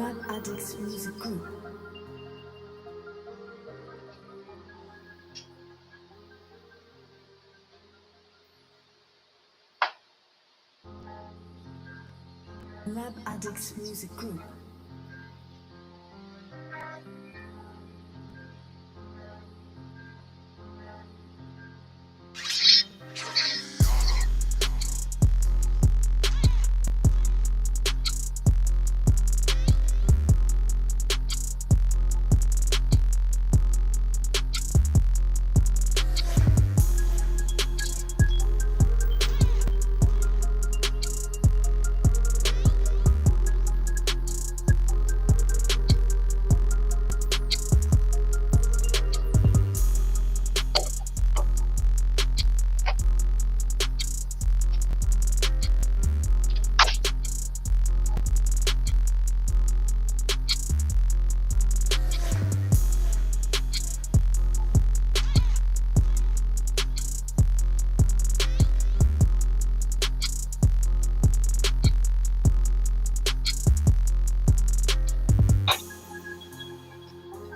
Lab Addicts Music Group. Lab Addicts Music Group.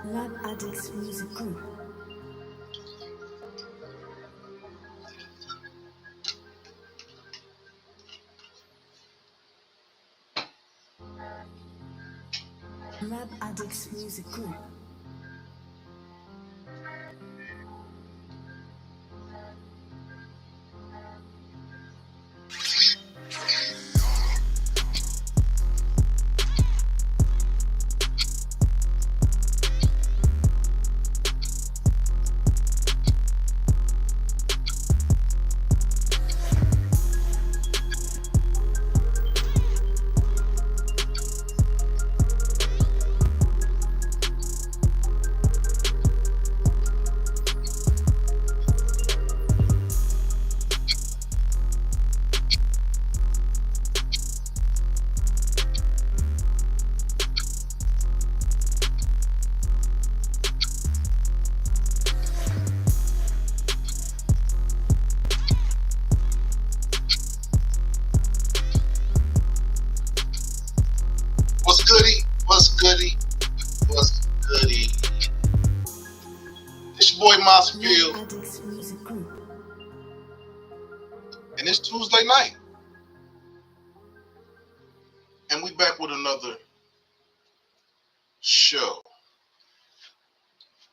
Lab Addicts Music Group. Lab Addicts Music Group. What's goody? What's goody? What's goody? It's your boy Maas, Lab Addicts Music Group. and it's Tuesday night, and we back with another show.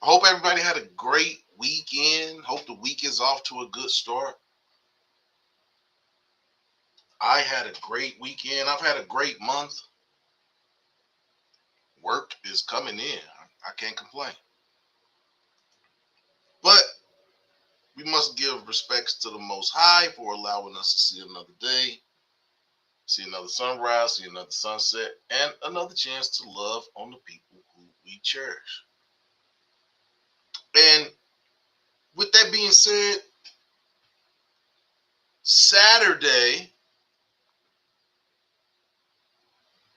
I hope everybody had a great weekend. Hope the week is off to a good start. I had a great weekend. I've had a great month. Work is coming in. I can't complain. But we must give respects to the Most High for allowing us to see another day, see another sunrise, see another sunset, and another chance to love on the people who we cherish. And with that being said, Saturday,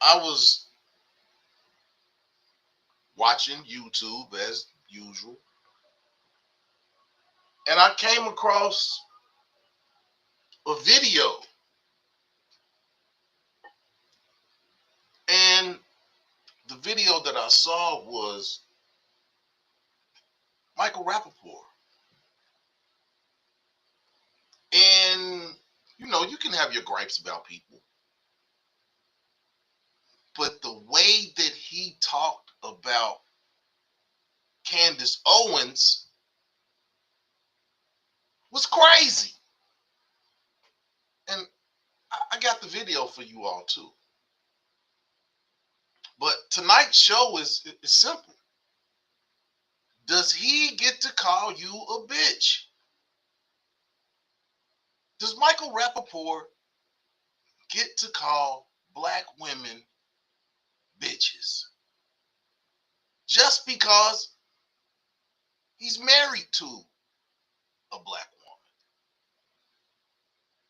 I was watching YouTube as usual, and I came across a video, and the video that I saw was Michael Rapaport. And, you know, you can have your gripes about people, but the way that he talked about Candace Owens was crazy. And I got the video for you all too. But tonight's show is simple. Does he get to call you a bitch? Does Michael Rapaport get to call black women bitches? Just because he's married to a black woman.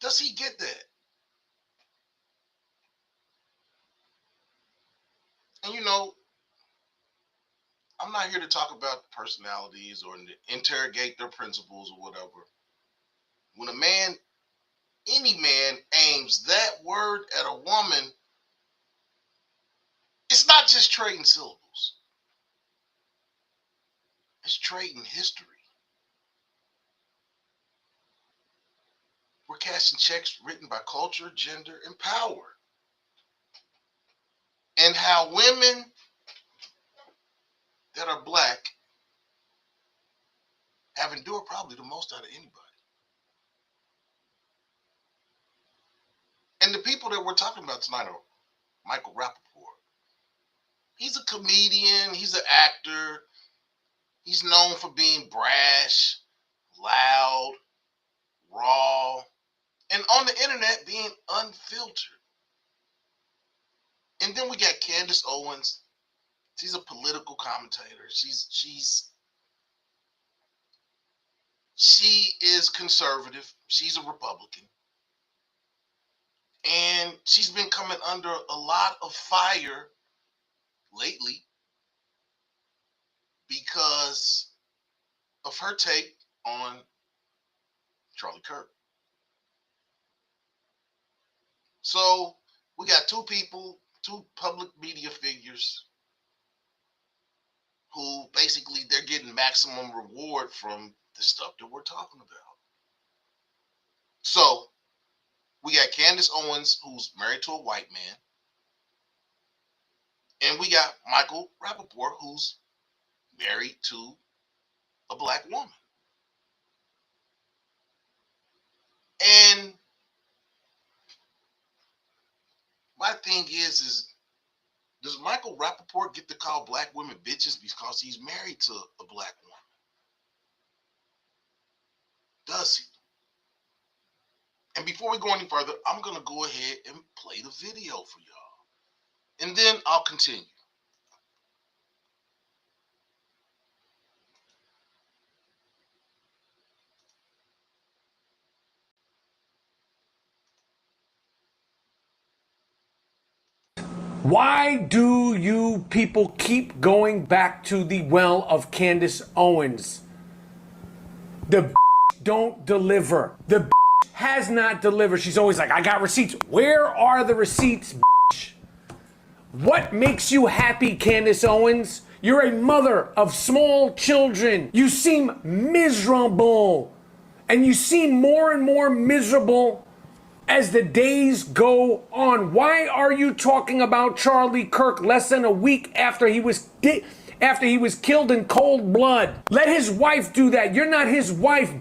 Does he get that? And you know, I'm not here to talk about personalities or interrogate their principles or whatever. When a man, any man, aims that word at a woman, it's not just trading syllables. It's trading history. We're cashing checks written by culture, gender, and power. And how women that are black have endured probably the most out of anybody. And the people that we're talking about tonight are Michael Rapaport. He's a comedian, he's an actor, he's known for being brash, loud, raw, and on the internet being unfiltered. And then we got Candace Owens. She's a political commentator. She is conservative. She's a Republican. And she's been coming under a lot of fire lately because of her take on Charlie Kirk. So we got two people, two public media figures who basically they're getting maximum reward from the stuff that we're talking about. So we got Candace Owens, who's married to a white man. And we got Michael Rapaport, who's married to a black woman. And my thing is does Michael Rapaport get to call black women bitches because he's married to a black woman? Does he? And before we go any further, I'm going to go ahead and play the video for y'all. And then I'll continue. Why do you people keep going back to the well of Candace Owens? The don't deliver. The has not delivered. She's always like, I got receipts. Where are the receipts, What makes you happy, Candace Owens? You're a mother of small children. You seem miserable. And you seem more and more miserable as the days go on. Why are you talking about Charlie Kirk less than a week after he was killed in cold blood? Let his wife do that. You're not his wife,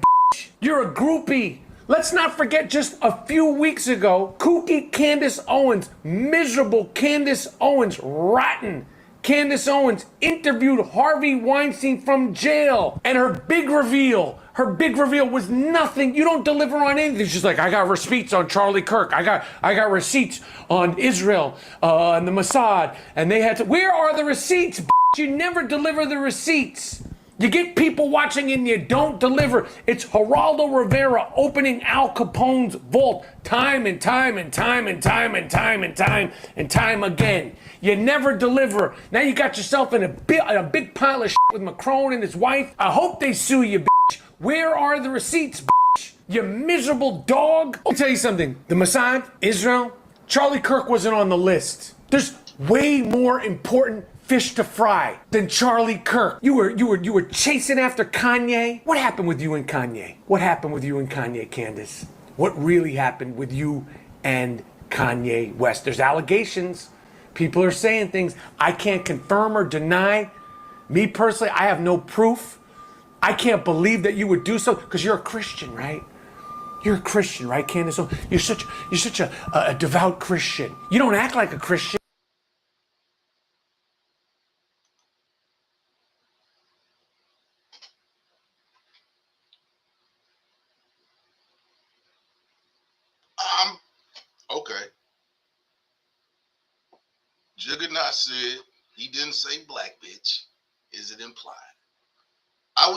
You're a groupie. Let's not forget just a few weeks ago, kooky Candace Owens, miserable Candace Owens, rotten Candace Owens interviewed Harvey Weinstein from jail. And her big reveal was nothing. You don't deliver on anything. She's like, I got receipts on Charlie Kirk. I got receipts on Israel and the Mossad. And they had to, where are the receipts, You never deliver the receipts. You get people watching and you don't deliver. It's Geraldo Rivera opening Al Capone's vault time and time and time and time and time and time and time again. You never deliver. Now you got yourself in a big pile of shit with Macron and his wife. I hope they sue you, Where are the receipts, You miserable dog. I'll tell you something. The Mossad, Israel, Charlie Kirk wasn't on the list. There's way more important fish to fry than Charlie Kirk. You were chasing after Kanye. What happened with you and Kanye? What happened with you and Kanye, Candace? What really happened with you and Kanye West? There's allegations. People are saying things. I can't confirm or deny. Me personally, I have no proof. I can't believe that you would do so because you're a Christian, right? You're a Christian, right, Candace? You're such a devout Christian. You don't act like a Christian. Okay. Juggernaut said he didn't say black bitch. Is it implied? I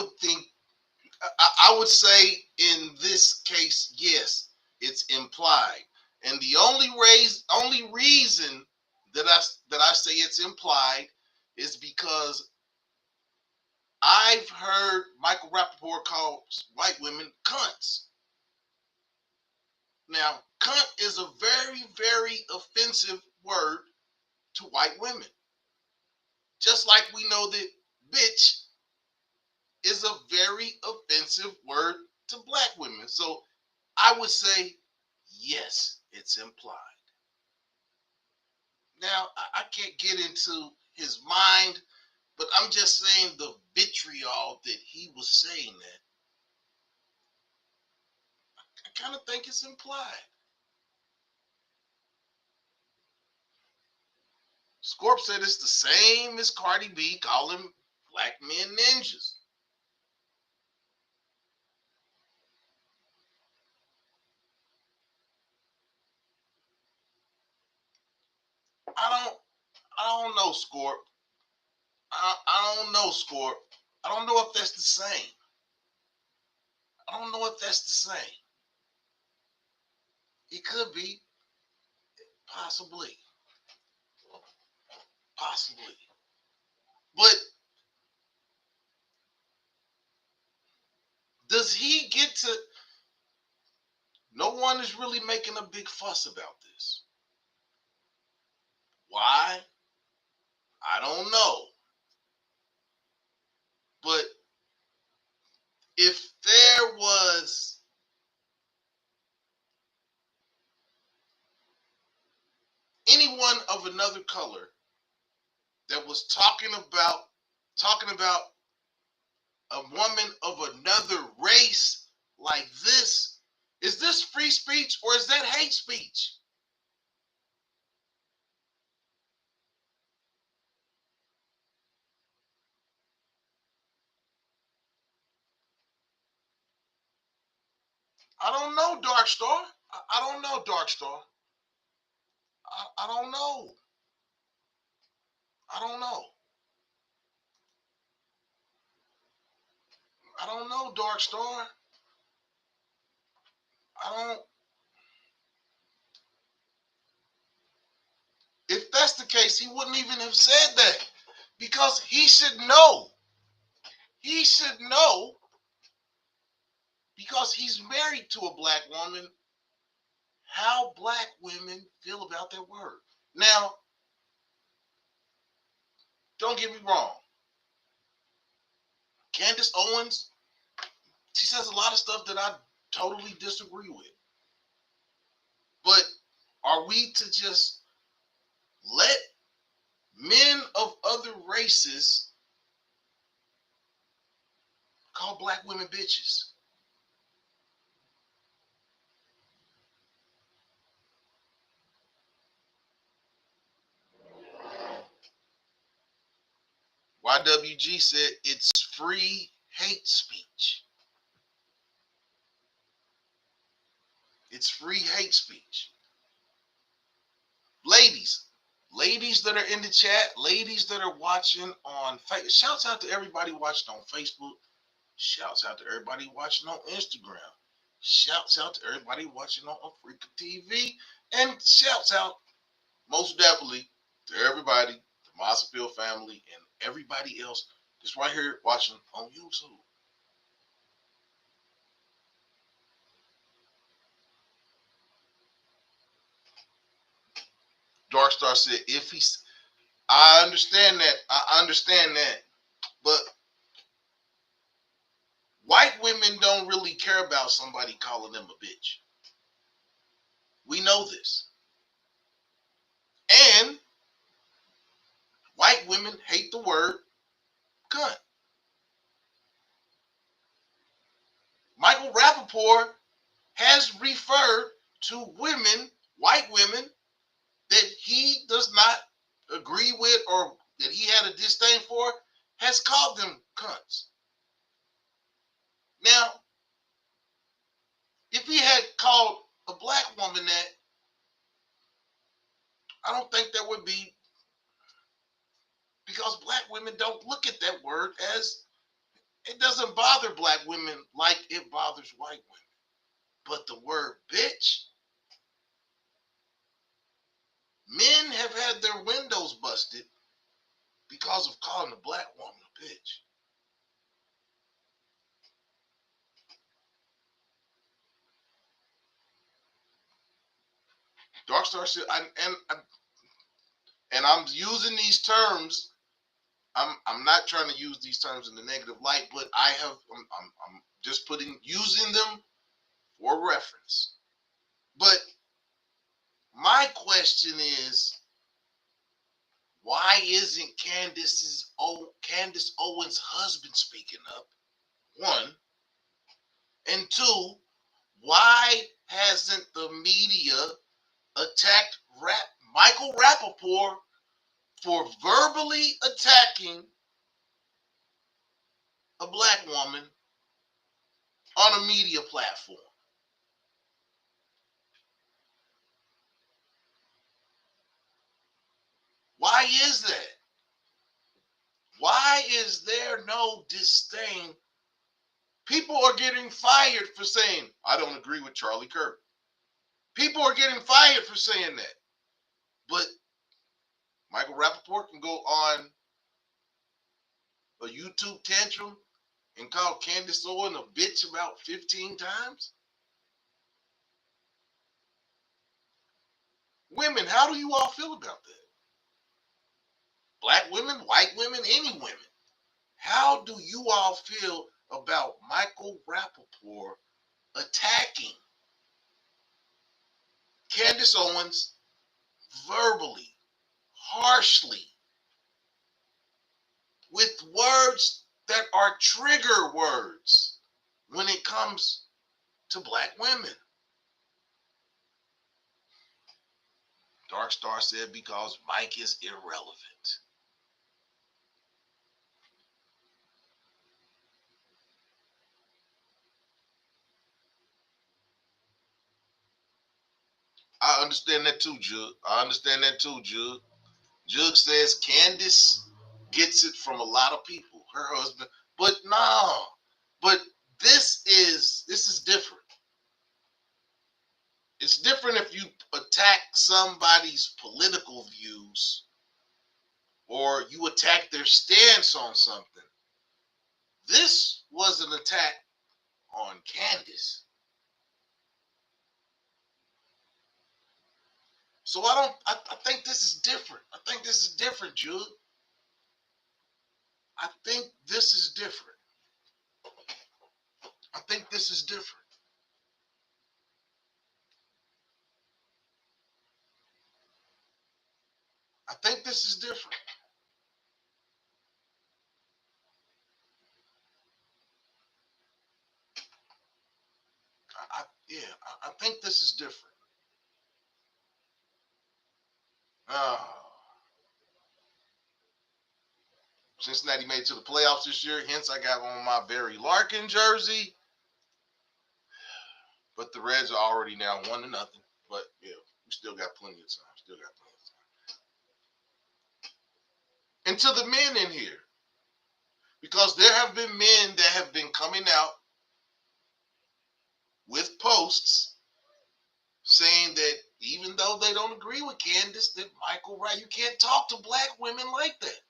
would say in this case, yes, it's implied. And the only reason that I say it's implied is because I've heard Michael Rapaport call white women cunts. Now, cunt is a very, very offensive word to white women. Just like we know that bitch is a very offensive word to black women. So I would say, yes, it's implied. Now, I can't get into his mind, but I'm just saying the vitriol that he was saying that, I kind of think it's implied. Scorp said it's the same as Cardi B calling black men ninjas. I don't know, Scorp. I don't know, Scorp. I don't know if that's the same. I don't know if that's the same. It could be, possibly, possibly. But does he get to? No one is really making a big fuss about this. Why? I don't know. But if there was anyone of another color that was talking about a woman of another race like this, is this free speech or is that hate speech? I don't know, Dark Star. I don't know, Dark Star. I don't know. I don't know. I don't know, Dark Star. I don't. If that's the case, he wouldn't even have said that because he should know. He should know because he's married to a black woman how black women feel about that word. Now, don't get me wrong. Candace Owens, she says a lot of stuff that I totally disagree with. But are we to just let men of other races call black women bitches? YWG said it's free hate speech. It's free hate speech. Ladies that are in the chat, ladies that are watching on Facebook, shouts out to everybody watching on Facebook. Shouts out to everybody watching on Instagram. Shouts out to everybody watching on Africa TV. And shouts out, most definitely, to everybody, the Maas family, and everybody else that's right here watching on YouTube. Darkstar said, if he's, I understand that. I understand that. But white women don't really care about somebody calling them a bitch. We know this. And white women hate the word cunt. Michael Rapaport has referred to women, white women, that he does not agree with or that he had a disdain for, has called them cunts. Now, if he had called a black woman that, I don't think that would be, because black women don't look at that word as, it doesn't bother black women like it bothers white women. But the word bitch, men have had their windows busted because of calling a black woman a bitch. Darkstar said, and I'm using these terms I'm not trying to use these terms in the negative light, but I'm just using them for reference. But my question is, why isn't Candace Owens' husband speaking up? One. And two, why hasn't the media attacked Michael Rapaport for verbally attacking a black woman on a media platform? Why is that? Why is there no disdain? People are getting fired for saying, I don't agree with Charlie Kirk. People are getting fired for saying that. But Michael Rapaport can go on a YouTube tantrum and call Candace Owens a bitch about 15 times? Women, how do you all feel about that? Black women, white women, any women. How do you all feel about Michael Rapaport attacking Candace Owens verbally, harshly, with words that are trigger words when it comes to black women? Dark Star said because Mike is irrelevant. I understand that too, Jug. I understand that too, Jug. Jug says Candace gets it from a lot of people, her husband. But no. But this is different. It's different if you attack somebody's political views or you attack their stance on something. This was an attack on Candace. So I think this is different. I think this is different, Jude. I think this is different. I think this is different. I think this is different. I think this is different. Cincinnati made it to the playoffs this year. Hence, I got on my Barry Larkin jersey. But the Reds are already now 1-0. But yeah, we still got plenty of time. And to the men in here, because there have been men that have been coming out with posts saying that even though they don't agree with Candace, that Michael Wright, you can't talk to black women like that.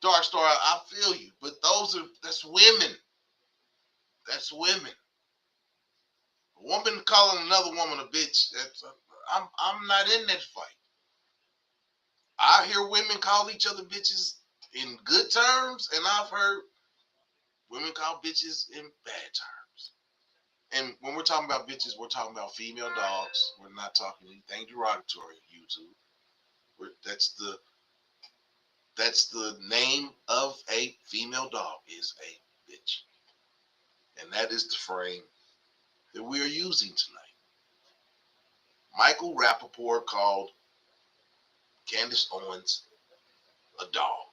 Dark Star, I feel you, but that's women. That's women. A woman calling another woman a bitch. I'm not in that fight. I hear women call each other bitches in good terms, and I've heard women call bitches in bad terms. And when we're talking about bitches, we're talking about female dogs. We're not talking anything derogatory on YouTube. That's the name of a female dog, is a bitch. And that is the frame that we are using tonight. Michael Rapaport called Candace Owens a dog.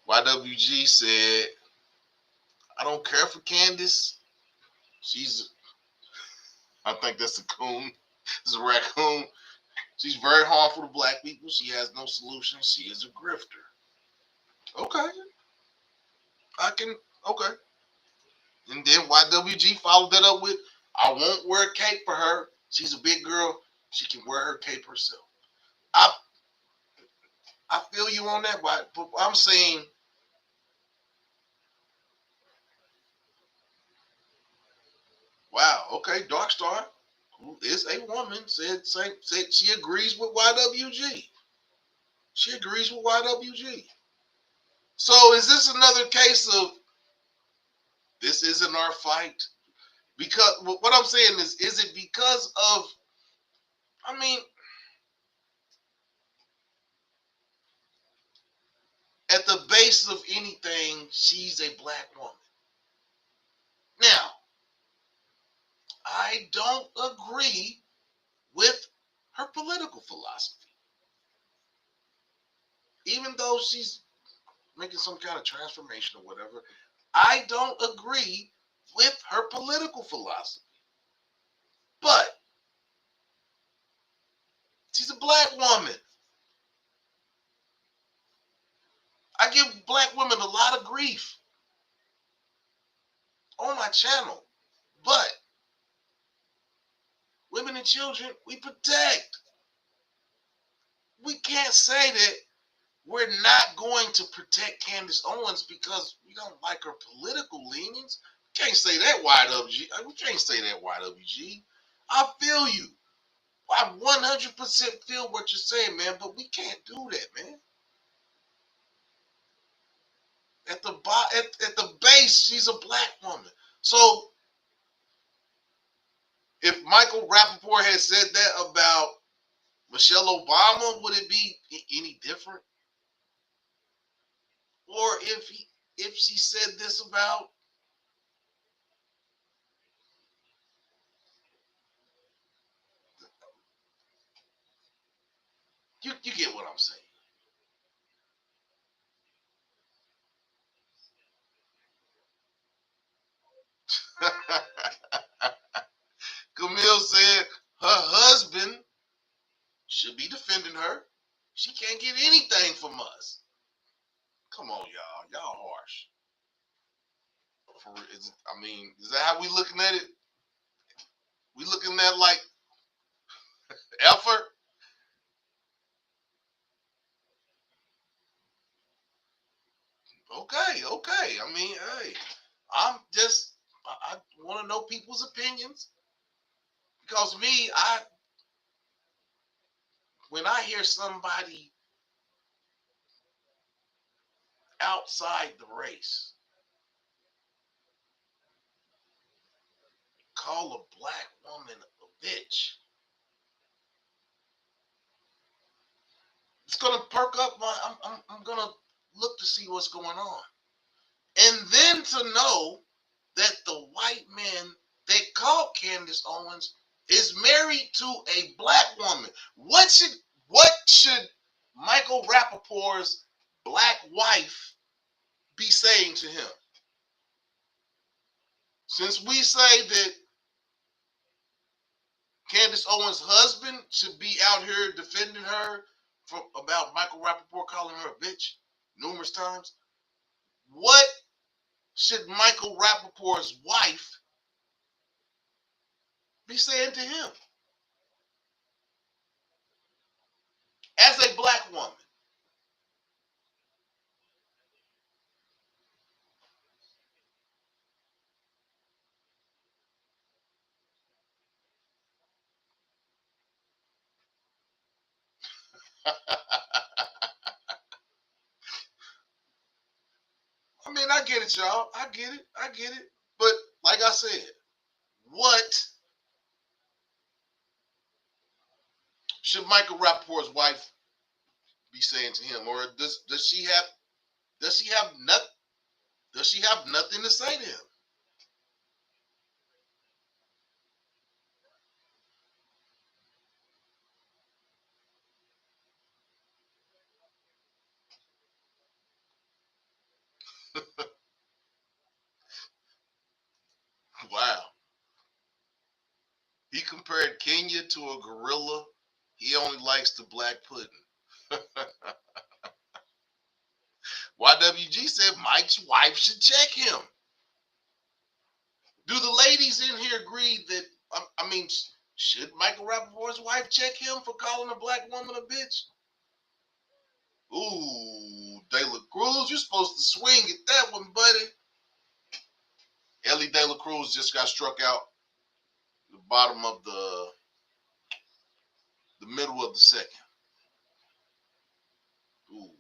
YWG said, I don't care for Candace. I think that's a coon. It's a raccoon. She's very harmful to black people. She has no solution. She is a grifter. Okay. Okay. And then YWG followed that up with, I won't wear a cape for her. She's a big girl. She can wear her cape herself. I feel you on that, but I'm saying Wow. Okay. Dark Star, who is a woman, said she agrees with YWG. She agrees with YWG. So is this another case of this isn't our fight? Because what I'm saying is it because of? I mean, at the base of anything, she's a black woman. Now, I don't agree with her political philosophy, even though she's making some kind of transformation or whatever. I don't agree with her political philosophy, but she's a black woman. I give black women a lot of grief on my channel, but women and children, we protect. We can't say that we're not going to protect Candace Owens because we don't like her political leanings. We can't say that, YWG. We can't say that, YWG. I feel you. I 100% feel what you're saying, man, but we can't do that, man. At the base, she's a black woman. So if Michael Rapaport had said that about Michelle Obama, would it be any different? Or if she said this about, you get what I'm saying. Camille said her husband should be defending her. She can't get anything from us. Come on, y'all. Y'all harsh. Is that how we looking at it? We looking at like effort? Okay, okay. Hey, I want to know people's opinions because when I hear somebody outside the race call a black woman a bitch, it's gonna perk up I'm gonna look to see what's going on. And then to know that the white man they called Candace Owens is married to a black woman. What should Michael Rapaport's black wife be saying to him? Since we say that Candace Owens' husband should be out here defending her about Michael Rapaport calling her a bitch numerous times, what should Michael Rapaport's wife be saying to him as a black woman? I get it, y'all. I get it. I get it. But like I said, what should Michael Rapaport's wife be saying to him, or does she have nothing to say to him? Wow. He compared Kenya to a gorilla. He only likes the black pudding. YWG said Mike's wife should check him. Do the ladies in here agree that, should Michael Rapaport's wife check him for calling a black woman a bitch? Ooh, De La Cruz, you're supposed to swing at that one, buddy. Ellie De La Cruz just got struck out. bottom of the middle of the second. Ooh.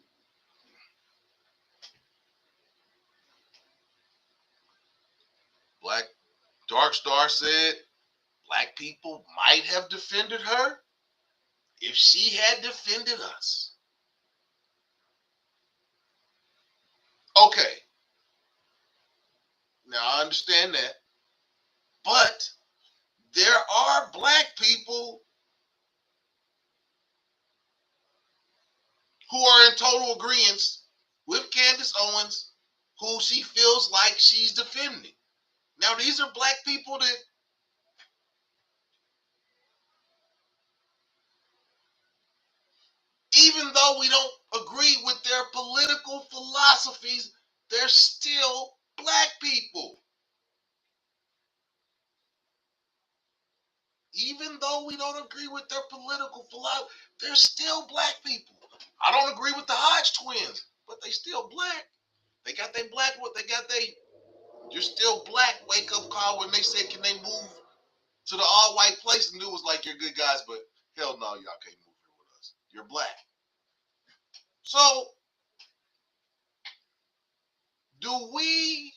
Black Dark Star said black people might have defended her if she had defended us. Okay. Now I understand that. But there are black people who are in total agreement with Candace Owens, who she feels like she's defending. Now, these are black people that even though we don't agree with their political philosophies, they're still black people. Even though we don't agree with their political philosophy, they're still black people. I don't agree with the Hodge twins, but they still black. They got their black, what they got they, you're still black wake up call when they said, can they move to the all white place? And it was like, you're good guys, but hell no, y'all can't move here with us. You're black. So, do we,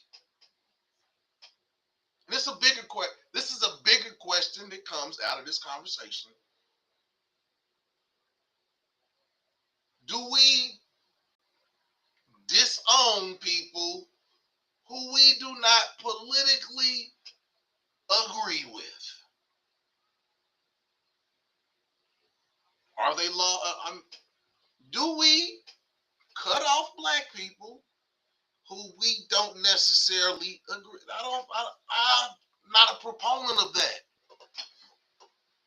this is a bigger question that comes out of this conversation. Do we disown people who we do not politically agree with? Are they do we cut off black people who we don't necessarily agree? I'm not a proponent of that.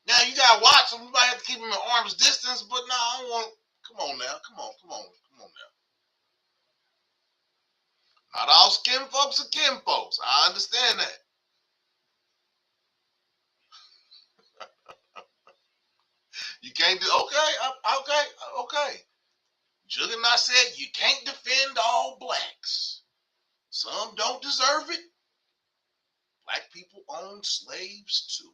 Now you gotta watch them. You might have to keep them at arm's distance, but no, I don't want. Come on now, come on now. Not all skin folks are kin folks. I understand that. You can't do okay. Juggernaut said you can't defend all blacks. Some don't deserve it. Black people own slaves too.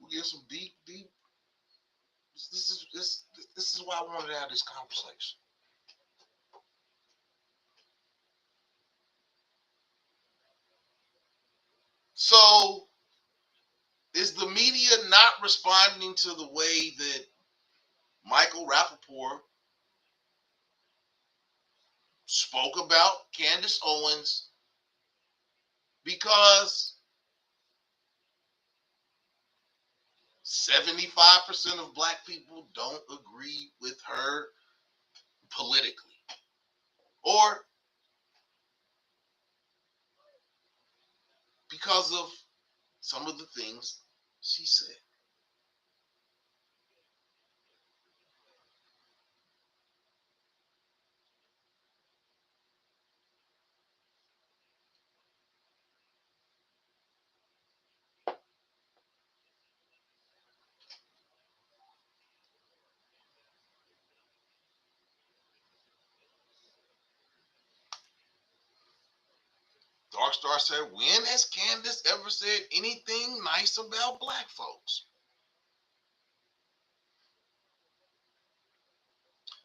We'll get some deep. This is why I wanted to have this conversation. So, is the media not responding to the way that Michael Rapaport spoke about Candace Owens? Because 75% of black people don't agree with her politically, or because of some of the things she said. Dark Star said, when has Candace ever said anything nice about black folks?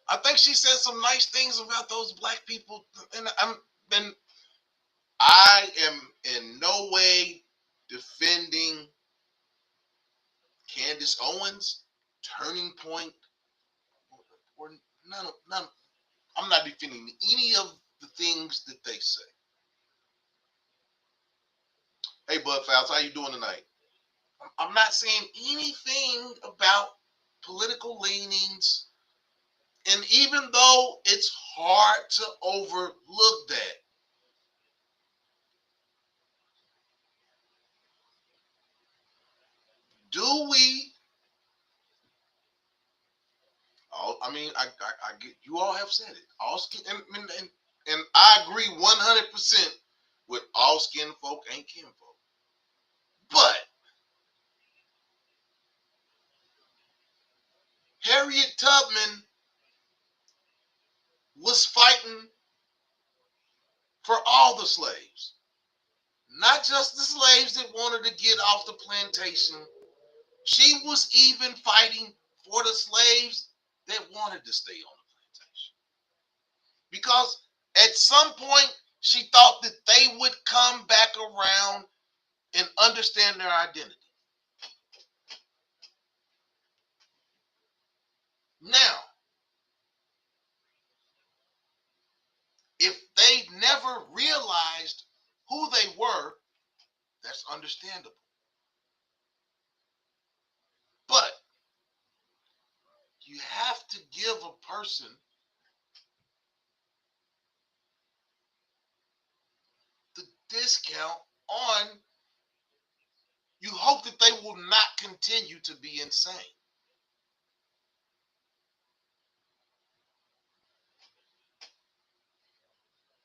I think she said some nice things about those black people, and I am in no way defending Candace Owens, Turning Point, or none. I'm not defending any of the things that they say. Hey, Bud Fouts, how you doing tonight? I'm not saying anything about political leanings, and even though it's hard to overlook that, do we? I mean, I get you all have said it. All skin and I agree 100% with all skin folk ain't kin folk. But Harriet Tubman was fighting for all the slaves, not just the slaves that wanted to get off the plantation. She was even fighting for the slaves that wanted to stay on the plantation. Because at some point, she thought that they would come back around and understand their identity. Now, if they never realized who they were, that's understandable. But you have to give a person the discount on, you hope that they will not continue to be insane.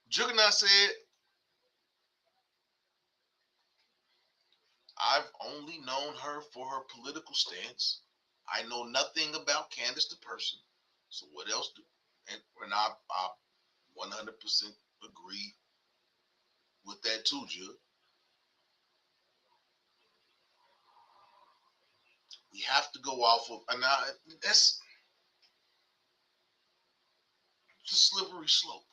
Juggernaut said, I've only known her for her political stance. I know nothing about Candace the person. So what else do? And I 100% agree with that too, Jug. We have to go off of, and now that's a slippery slope.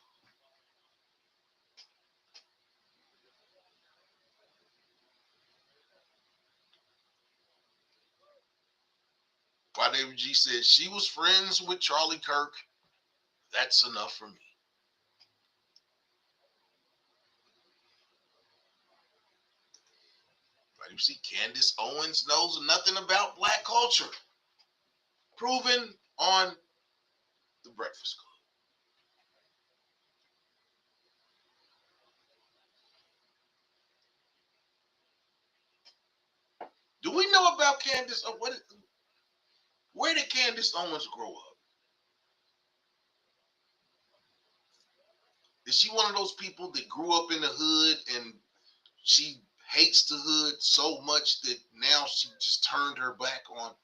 David G said she was friends with Charlie Kirk. That's enough for me. Right, you see, Candace Owens knows nothing about black culture. Proven on the Breakfast Club. Do we know about Candace? Where did Candace Owens grow up? Is she one of those people that grew up in the hood and she hates the hood so much that now she just turned her back on?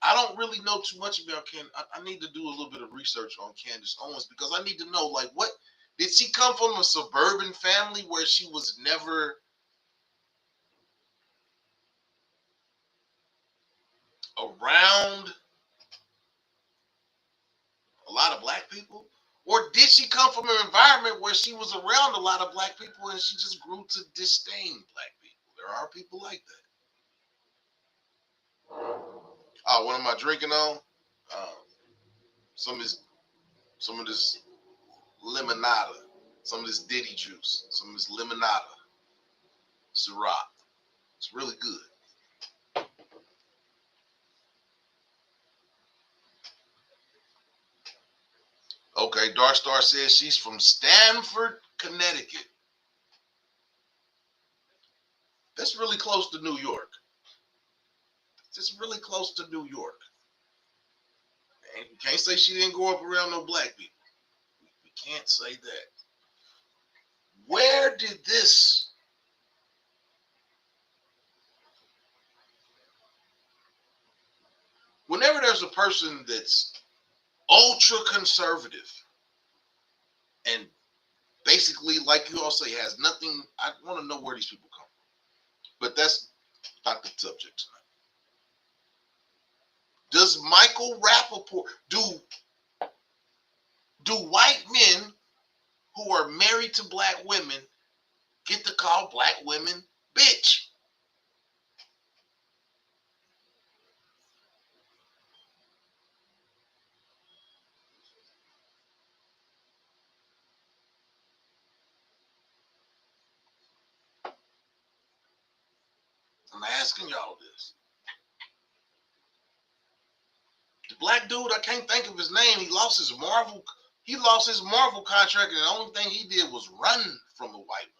I don't really know too much about Candace. I need to do a little bit of research on Candace Owens because I need to know, like, what did she come from, a suburban family where she was never around a lot of black people? Or did she come from an environment where she was around a lot of black people and she just grew to disdain black people? There are people like that. Oh, what am I drinking on? Uh, some of this limonada, some of this Diddy juice, some of this limonada, Ciroc. It's really good. Okay, Dark Star says she's from Stamford, Connecticut. That's really close to New York. Just really close to New York. And you can't say she didn't grow up around no black people. We can't say that. Where did this? Whenever there's a person that's ultra conservative and basically, like you all say, has nothing, I want to know where these people come from. But that's not the subject tonight. Does Michael Rapaport, do white men who are married to black women get to call black women bitch? I'm asking y'all this. The black dude, I can't think of his name. He lost his Marvel contract, and the only thing he did was run from a white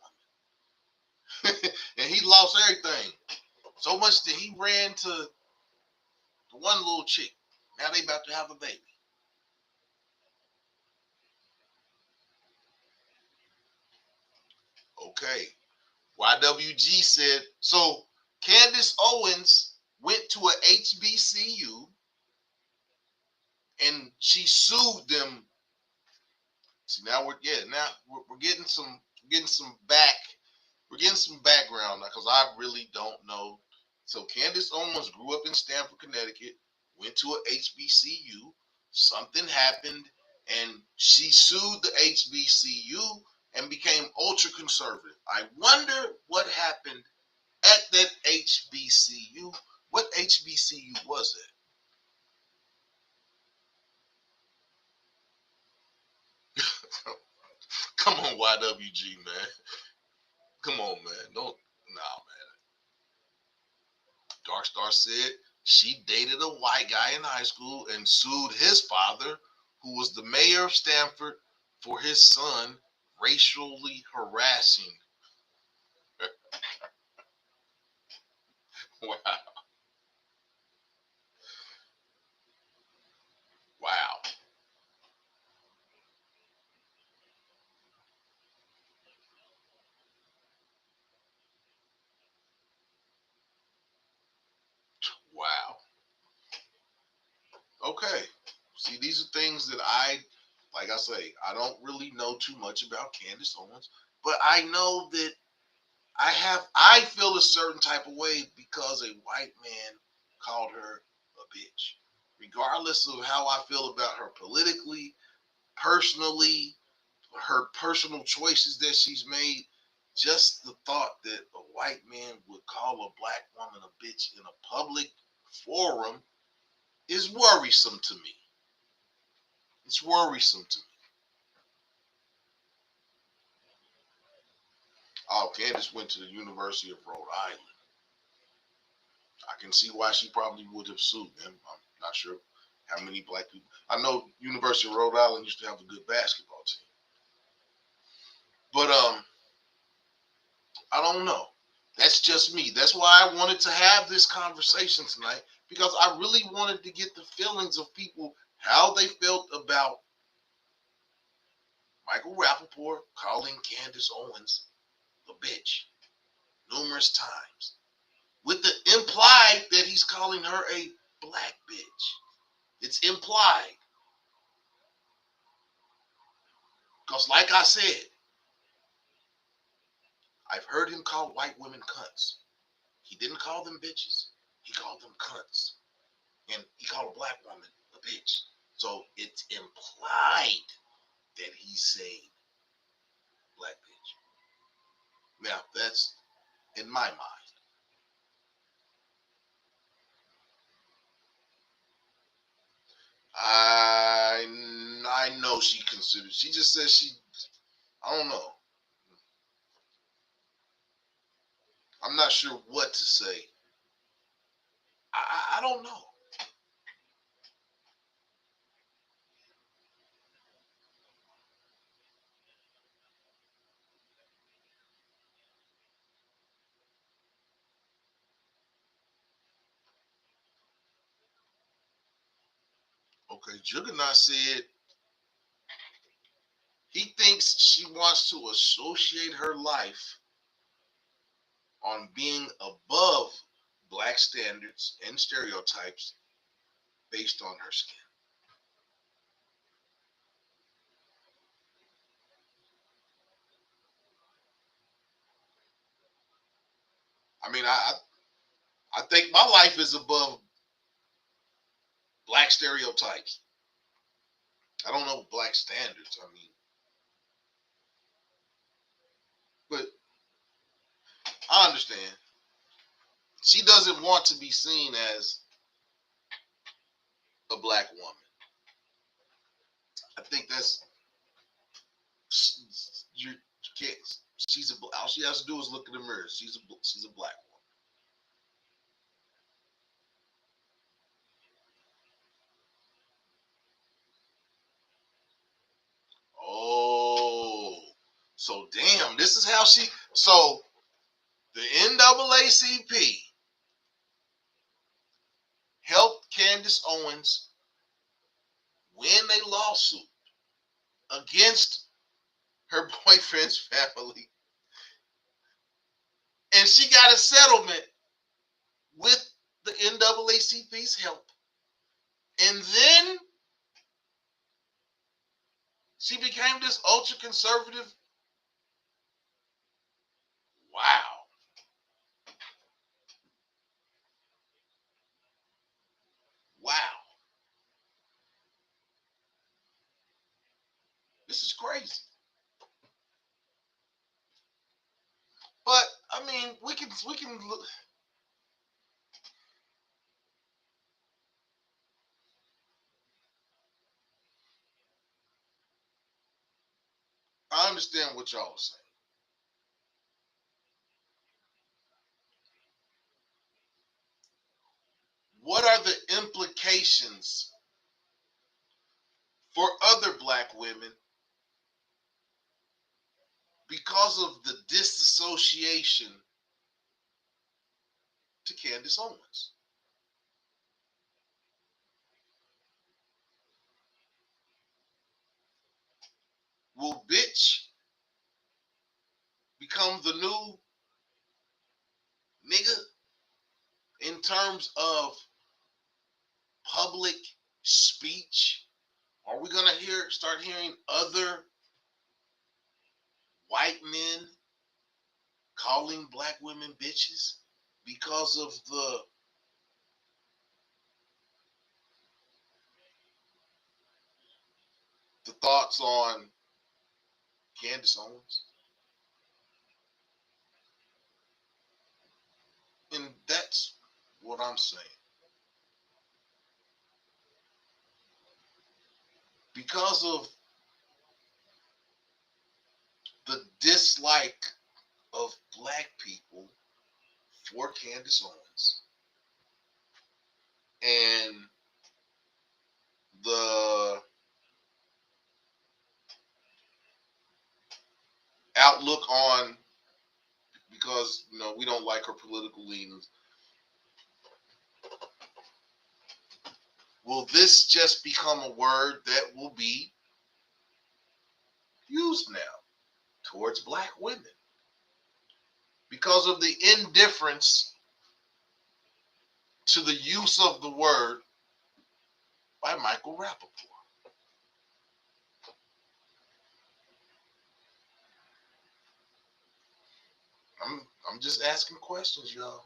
woman. And he lost everything. So much that he ran to the one little chick. Now they about to have a baby. Okay. YWG said, so Candace Owens went to a HBCU and she sued them. See, now we're getting getting some background because I really don't know. So Candace Owens grew up in Stamford, Connecticut, went to a HBCU. Something happened, and she sued the HBCU and became ultra conservative. I wonder what happened at that HBCU. What HBCU was it? Come on, YWG, man. Come on, man. Don't, nah, man. Dark Star said she dated a white guy in high school and sued his father, who was the mayor of Stamford, for his son racially harassing. Wow. Wow. Wow. Okay. See, these are things that like I say, I don't really know too much about Candace Owens, but I know that I feel a certain type of way because a white man called her a bitch. Regardless of how I feel about her politically, personally, her personal choices that she's made, just the thought that a white man would call a black woman a bitch in a public forum is worrisome to me. It's worrisome to me. Oh, Candace went to the University of Rhode Island. I can see why she probably would have sued them. I'm not sure how many black people. I know University of Rhode Island used to have a good basketball team. But I don't know. That's just me. That's why I wanted to have this conversation tonight, because I really wanted to get the feelings of people, how they felt about Michael Rapaport calling Candace Owens a bitch numerous times, with the implied that he's calling her a black bitch. It's implied. Because like I said, I've heard him call white women cunts. He didn't call them bitches. He called them cunts. And he called a black woman a bitch. So it's implied that he's saying black bitch. Now, that's in my mind. I know she considered. She just says I don't know. I'm not sure what to say. I don't know. Okay, Juggernaut said he thinks she wants to associate her life on being above black standards and stereotypes based on her skin. I mean, I think my life is above black stereotypes. I don't know black standards. I mean, but I understand. She doesn't want to be seen as a black woman. I think that's you can't. She's all she has to do is look in the mirror. She's a black woman. Oh, so damn, this is how she. So the NAACP helped Candace Owens win a lawsuit against her boyfriend's family, and she got a settlement with the NAACP's help. And then she became this ultra conservative Wow. Wow. This is crazy. But I mean, we can look. I understand what y'all are saying. What are the implications for other black women because of the disassociation to Candace Owens? Will bitch become the new nigga in terms of public speech? Are we gonna start hearing other white men calling black women bitches because of the thoughts on Candace Owens? And that's what I'm saying. Because of the dislike of black people for Candace Owens and the outlook on, because we don't like her political leanings, will this just become a word that will be used now towards black women because of the indifference to the use of the word by Michael Rapaport? I'm just asking questions, y'all.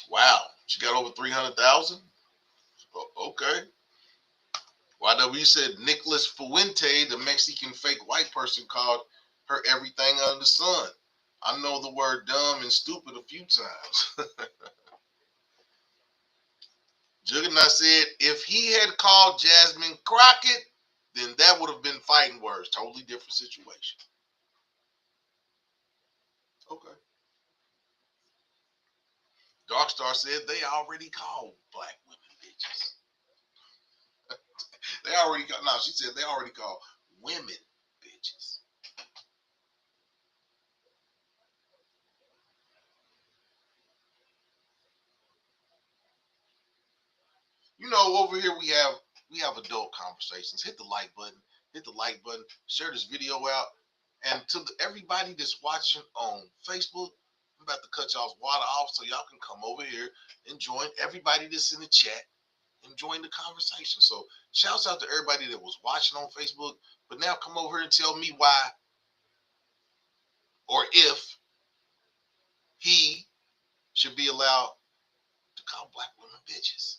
Wow, she got over 300,000. Okay. YW said Nicholas Fuente, the Mexican fake white person, called her everything under the sun. I know the word dumb and stupid a few times. Juggernaut said if he had called Jasmine Crockett, then that would have been fighting words. Totally different situation. Okay. Darkstar said they already called black women bitches. They already called, no, she said they already called women bitches. Over here we have adult conversations. Hit the like button. Hit the like button. Share this video out. And to everybody that's watching on Facebook, I'm about to cut y'all's water off so y'all can come over here and join everybody that's in the chat and join the conversation. So shouts out to everybody that was watching on Facebook, but now come over here and tell me why or if he should be allowed to call black women bitches.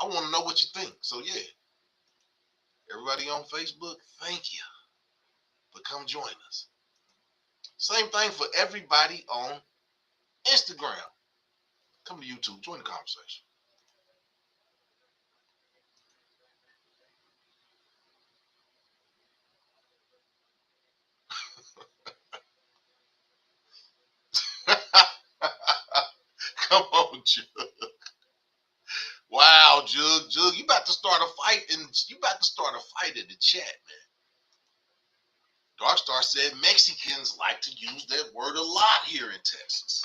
I want to know what you think. So yeah, everybody on Facebook, thank you for come join us. Same thing for everybody on Instagram. Come to YouTube, join the conversation. Come on, Jug. Wow, Jug, you about to start a fight, and you about to start a fight in the chat, man. Darkstar said Mexicans like to use that word a lot here in Texas.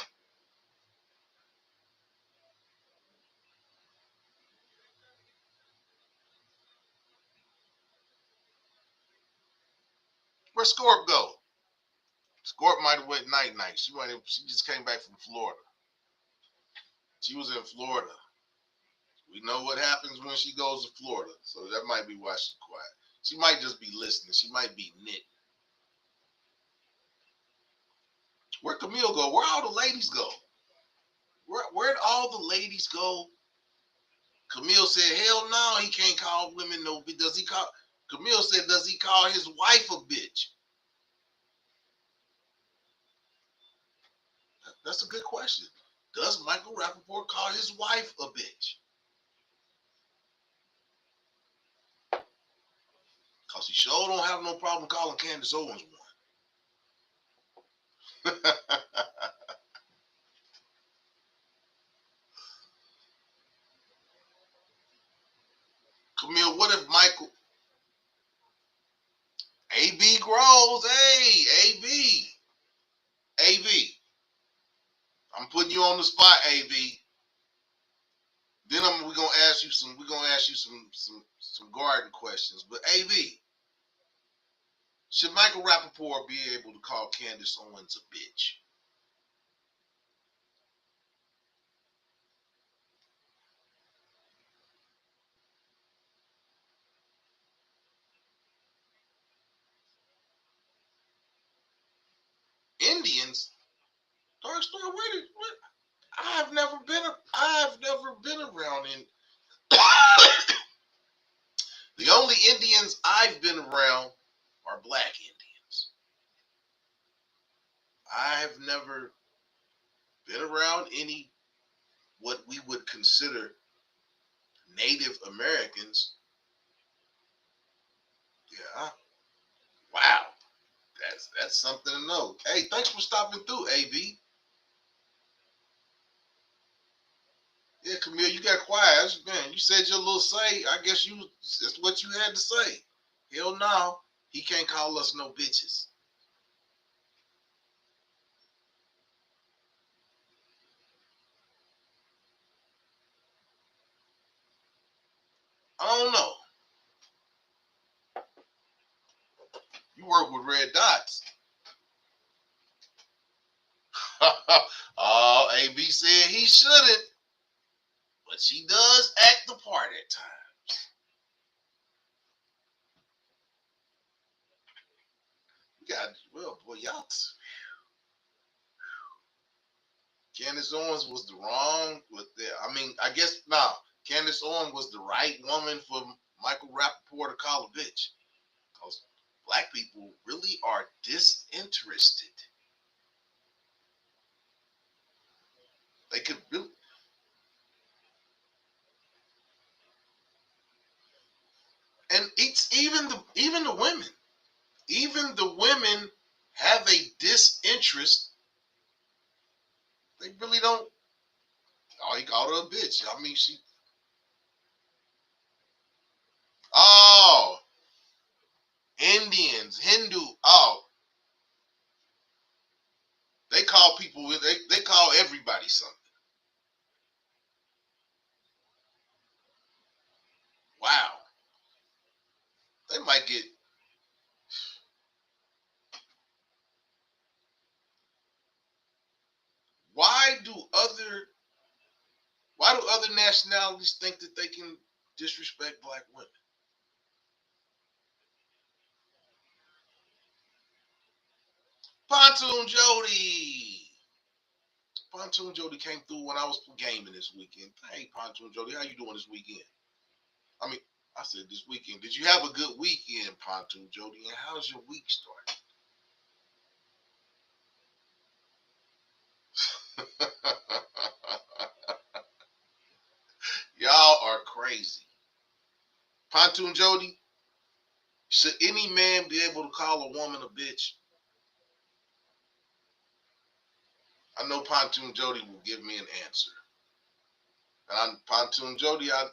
Where Scorp go? Scorp might have went night. She just came back from Florida. She was in Florida We know what happens when she goes to Florida, so that might be why she's quiet. She might just be listening. She might be knitting. Where'd Camille go? Where all the ladies go? Where'd all the ladies go? Camille said, hell no, he can't call women no bitch. Does he call? Camille said, does he call his wife a bitch? That's a good question. Does Michael Rapaport call his wife a bitch? Because he sure don't have no problem calling Candace Owens one. Camille, what if Michael... AB grows. Hey, AB. AB. I'm putting you on the spot, AB. Then we're gonna ask you some garden questions. But AB, should Michael Rapaport be able to call Candace Owens a bitch? Indians? Dark story. What? I've never been around in. The only Indians I've been around are black Indians. I have never been around any what we would consider Native Americans. Yeah. Wow. That's something to know. Hey, thanks for stopping through, AB. Yeah, Camille, you got quiet. Man, you said your little say. I guess that's what you had to say. Hell no. He can't call us no bitches. I don't know. You work with red dots. Oh, AB said he shouldn't, but she does act the part at times. Well, boy, y'all. Candace Owens was the wrong with that. I mean, I guess Candace Owens was the right woman for Michael Rapaport to call a bitch. Because black people really are disinterested. They could really, and it's even the women. Even the women have a disinterest. They really don't. Oh, he called her a bitch. I mean, she. Oh, Indians, Hindu. Oh, they call people. They call everybody something. Wow. They might get. Why do other nationalities think that they can disrespect black women? Pontoon Jody. Pontoon Jody came through when I was gaming this weekend. Hey, Pontoon Jody, how you doing this weekend? I mean, I said this weekend. Did you have a good weekend, Pontoon Jody? And how's your week starting? Y'all are crazy. Pontoon Jody, should any man be able to call a woman a bitch? I know Pontoon Jody will give me an answer. And Pontoon Jody, I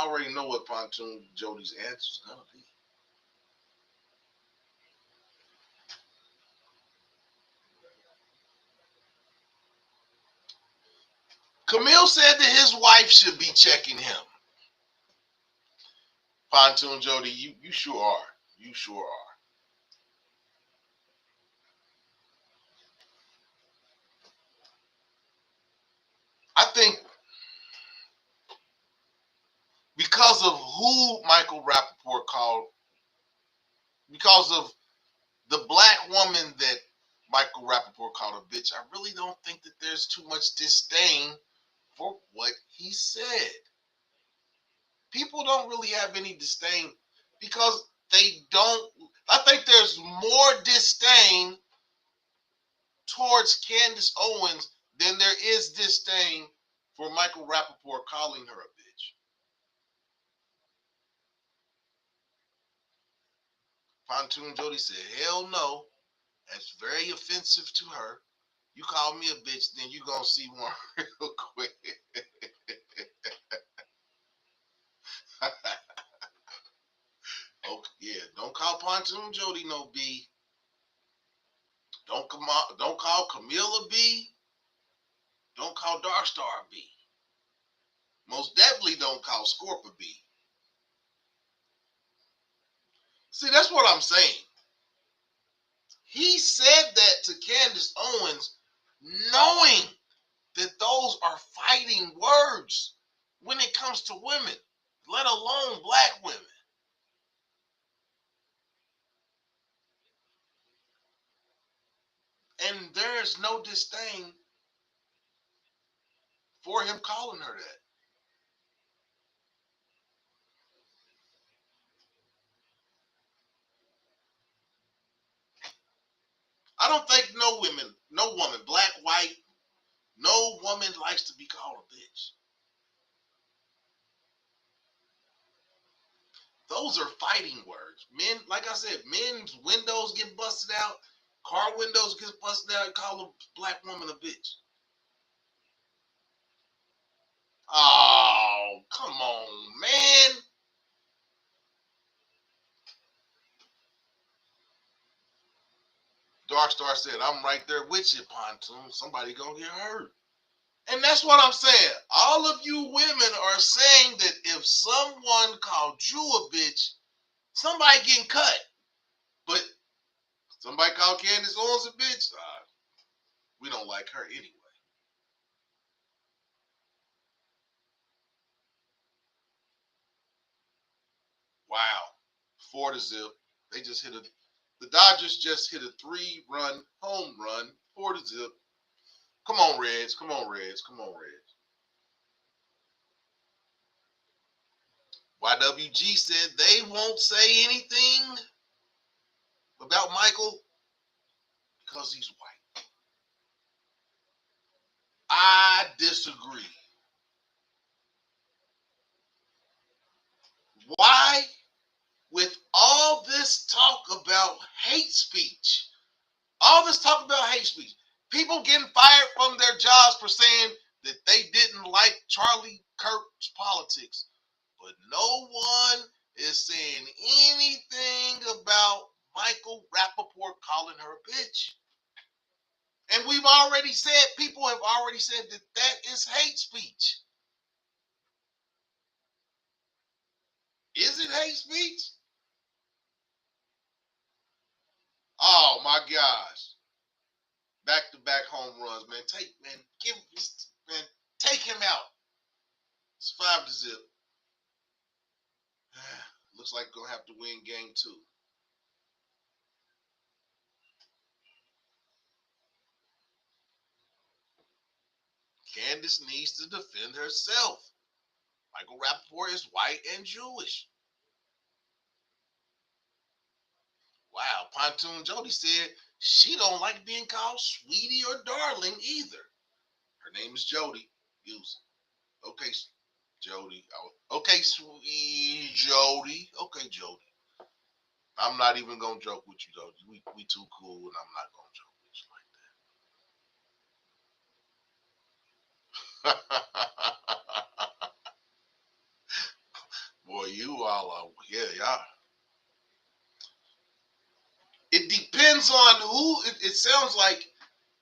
already know what Pontoon Jody's answer is going to be. Camille said that his wife should be checking him. Pontoon Jody, you sure are. You sure are. I think who Michael Rapaport called, because of the black woman that Michael Rapaport called a bitch, I really don't think that there's too much disdain for what he said. People don't really have any disdain because they don't. I think there's more disdain towards Candace Owens than there is disdain for Michael Rapaport calling her a bitch. Pontoon Jody said, hell no. That's very offensive to her. You call me a bitch, then you gonna see one real quick. Okay, yeah, don't call Pontoon Jody no B. Don't call Camilla B. Don't call Darkstar B. Most definitely don't call Scorpio B. See, that's what I'm saying. He said that to Candace Owens, knowing that those are fighting words when it comes to women, let alone black women. And there's no disdain for him calling her that. I don't think no woman, black, white, no woman likes to be called a bitch. Those are fighting words. Men, like I said, men's windows get busted out, car windows get busted out, and call a black woman a bitch. Oh, come on, man. Darkstar said, I'm right there with you, Pontoon. Somebody gonna get hurt. And that's what I'm saying. All of you women are saying that if someone called you a bitch, somebody getting cut. But somebody called Candace Owens a bitch, we don't like her anyway. Wow. 4-0. They just hit the Dodgers just hit a 3-run home run. 4-0. Come on, Reds. Come on, Reds. Come on, Reds. YWG said they won't say anything about Michael because he's white. I disagree. Why? With all this talk about hate speech, people getting fired from their jobs for saying that they didn't like Charlie Kirk's politics, but no one is saying anything about Michael Rapaport calling her a bitch. And people have already said that that is hate speech. Is it hate speech? Oh my gosh. Back-to-back home runs, man. Take him out. It's 5-0. Looks like we're gonna have to win game 2. Candace needs to defend herself. Michael Rapaport is white and Jewish. Wow, Pontoon Jody said she don't like being called sweetie or darling either. Her name is Jody. Use it. Okay, Jody. Okay, sweet Jody. Okay, Jody. I'm not even gonna joke with you, Jody. We too cool, and I'm not gonna joke with you like that. Boy, you all are, yeah, y'all. It depends on who. It sounds like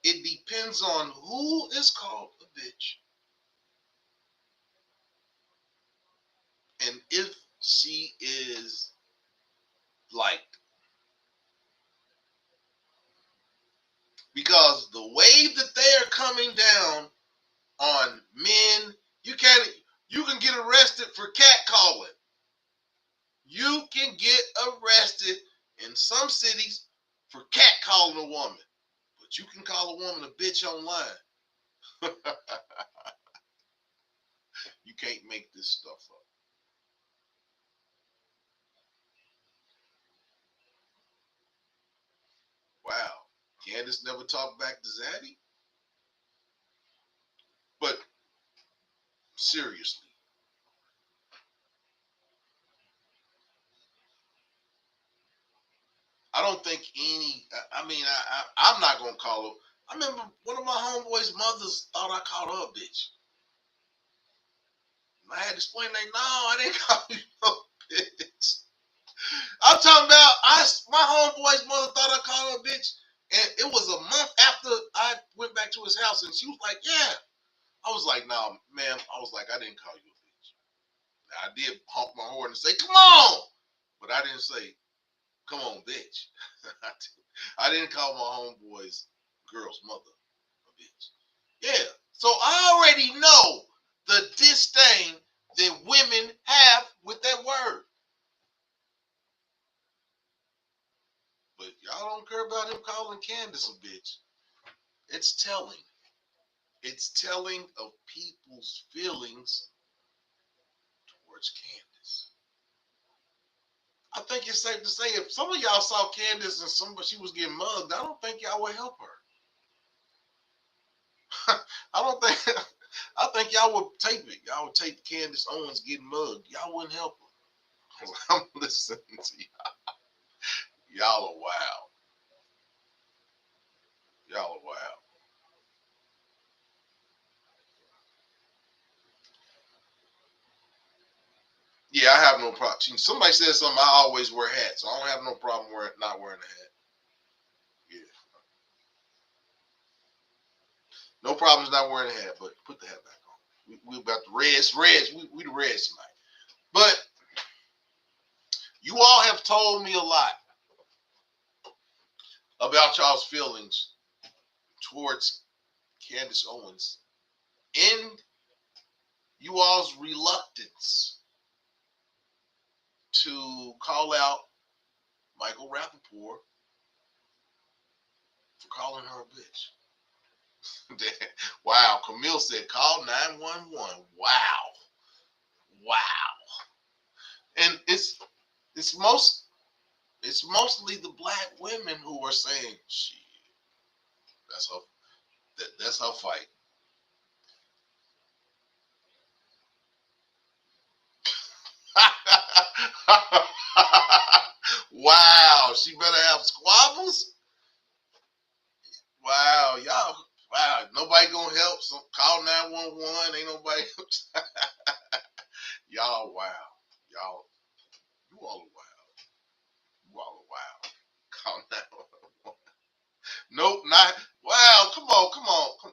it depends on who is called a bitch and if she is liked. Because the way that they are coming down on men, you can get arrested for catcalling. You can get arrested in some cities for catcalling a woman, but you can call a woman a bitch online. You can't make this stuff up. Wow. Candace never talked back to Zaddy? But seriously, I don't think I'm not going to call her. I remember one of my homeboys' mothers thought I called her a bitch. I had to explain, like, no, I didn't call you no bitch. I'm talking about, my homeboy's mother thought I called her a bitch, and it was a month after I went back to his house, and she was like, yeah. I was like, no, ma'am. I was like, I didn't call you a bitch. Now, I did honk my horn and say, come on, but I didn't say, come on, bitch. I didn't call my homeboy's girl's mother a bitch. Yeah. So I already know the disdain that women have with that word. But y'all don't care about him calling Candace a bitch. It's telling. It's telling of people's feelings towards Candace. I think it's safe to say if some of y'all saw Candace and she was getting mugged, I don't think y'all would help her. I don't think I think y'all would tape it. Y'all would tape Candace Owens getting mugged. Y'all wouldn't help her. I'm listening to y'all. Y'all are wild. Y'all are wild. Yeah, I have no problem. Somebody said something. I always wear hats, so I don't have no problem not wearing a hat. Yeah, no problems not wearing a hat, but put the hat back on. We about the Reds. We the Reds tonight. But you all have told me a lot about y'all's feelings towards Candace Owens and you all's reluctance to call out Michael Rapaport for calling her a bitch. Wow, Camille said call 911. Wow. And it's mostly the black women who are saying, "Shit, that's her that's her fight." Wow, she better have squabbles. Wow, y'all. Wow, nobody gonna help. So call 911. Ain't nobody. Y'all, wow. Y'all, you all are wild. You all are wild. Call 911. Nope, not. Wow, come on, come on.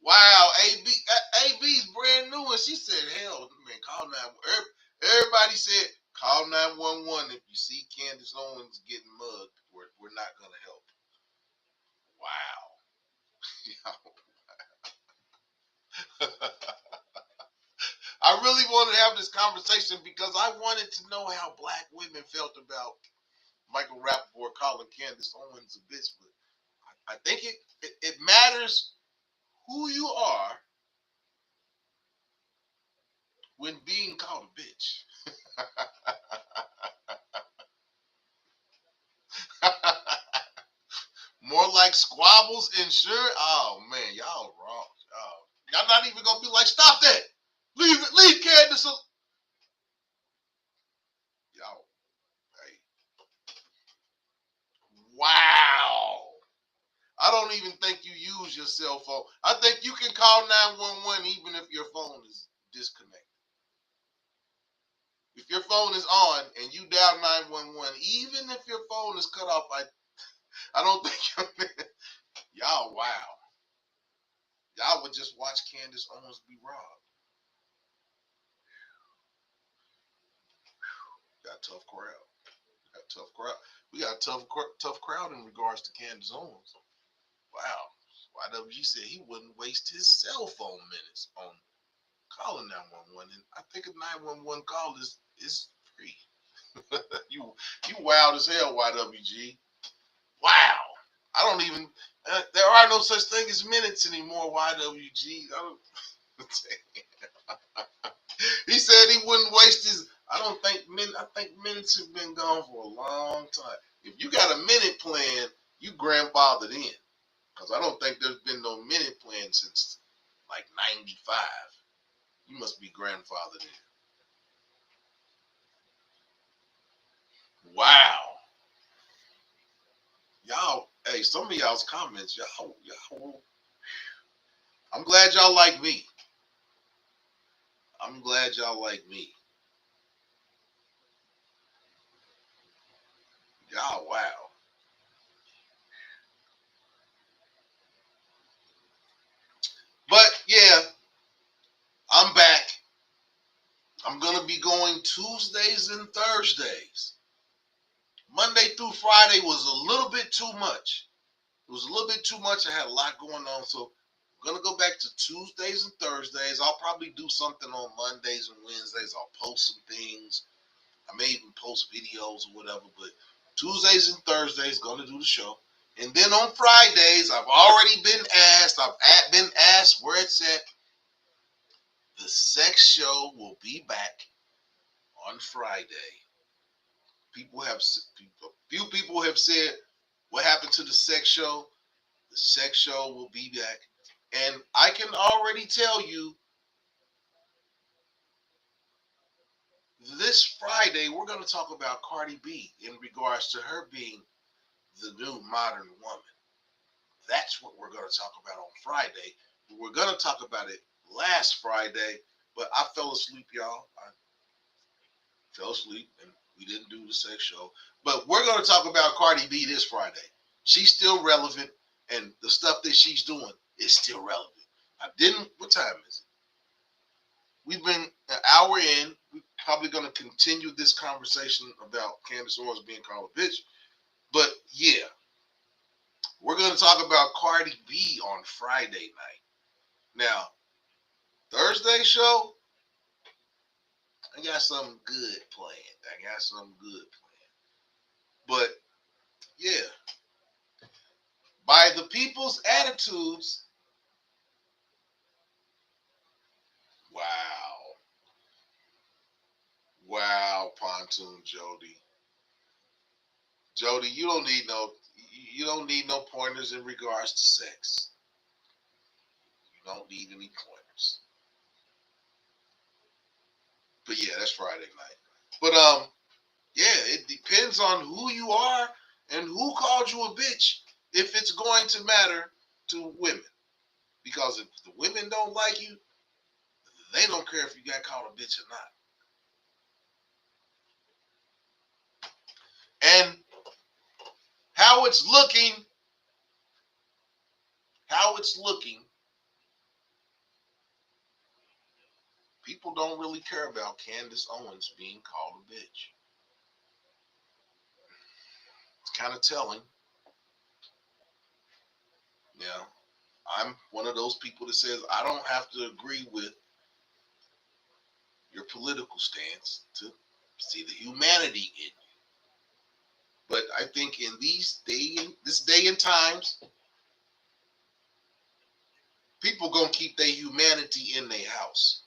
Wow, AB's brand new, and she said, "Hell, man, call 911." Everybody said, "Call 911 if you see Candace Owens getting mugged. We're not gonna help." Wow. I really wanted to have this conversation because I wanted to know how black women felt about Michael Rapaport calling Candace Owens a bitch. But I think it matters who you are when being called a bitch. More like squabbles and sure. Oh man, y'all wrong. Y'all not even gonna be like, stop that. Leave Candace. Y'all, hey, wow. I don't even think you use your cell phone. I think you can call 911 even if your phone is disconnected. If your phone is on and you dial 911, even if your phone is cut off, I don't think y'all wow. Y'all would just watch Candace Owens be robbed. Got a tough crowd. Got a tough crowd. We got a tough crowd in regards to Candace Owens. Wow. YWG said he wouldn't waste his cell phone minutes on calling 911, and I think a 911 call is free. you wild as hell, YWG. Wow. I don't even. There are no such thing as minutes anymore, YWG. He said he wouldn't waste his. I don't think I think minutes have been gone for a long time. If you got a minute plan, you grandfathered in. Because I don't think there's been no minute plan since like '95. You must be grandfathered in. Wow. Y'all, hey, some of y'all's comments, y'all, I'm glad y'all like me. I'm glad y'all like me. Y'all, wow. But yeah, I'm back. I'm going to be going Tuesdays and Thursdays. Monday through Friday was a little bit too much. It was a little bit too much. I had a lot going on. So I'm going to go back to Tuesdays and Thursdays. I'll probably do something on Mondays and Wednesdays. I'll post some things. I may even post videos or whatever. But Tuesdays and Thursdays, going to do the show. And then on Fridays, I've already been asked. I've been asked where it's at. The sex show will be back on Friday. Few people have said, what happened to the sex show? The sex show will be back. And I can already tell you, this Friday, we're going to talk about Cardi B in regards to her being the new modern woman. That's what we're going to talk about on Friday. We're going to talk about it last Friday, but I fell asleep, y'all. I fell asleep and we didn't do the sex show. But we're going to talk about Cardi B this Friday. She's still relevant, and the stuff that she's doing is still relevant. What time is it? We've been an hour in. We're probably going to continue this conversation about Candace Owens being called a bitch. But yeah, we're going to talk about Cardi B on Friday night. Now, Thursday show, I got something good planned. But yeah, by the people's attitudes, wow. Wow, Pontoon Jody. Jody, you don't need no pointers in regards to sex. You don't need any pointers. But yeah, that's Friday night. But yeah, it depends on who you are and who called you a bitch if it's going to matter to women. Because if the women don't like you, they don't care if you got called a bitch or not. And how it's looking, people don't really care about Candace Owens being called a bitch. It's kind of telling. Yeah, I'm one of those people that says I don't have to agree with your political stance to see the humanity in you. But I think in this day and times, people gonna keep their humanity in their house.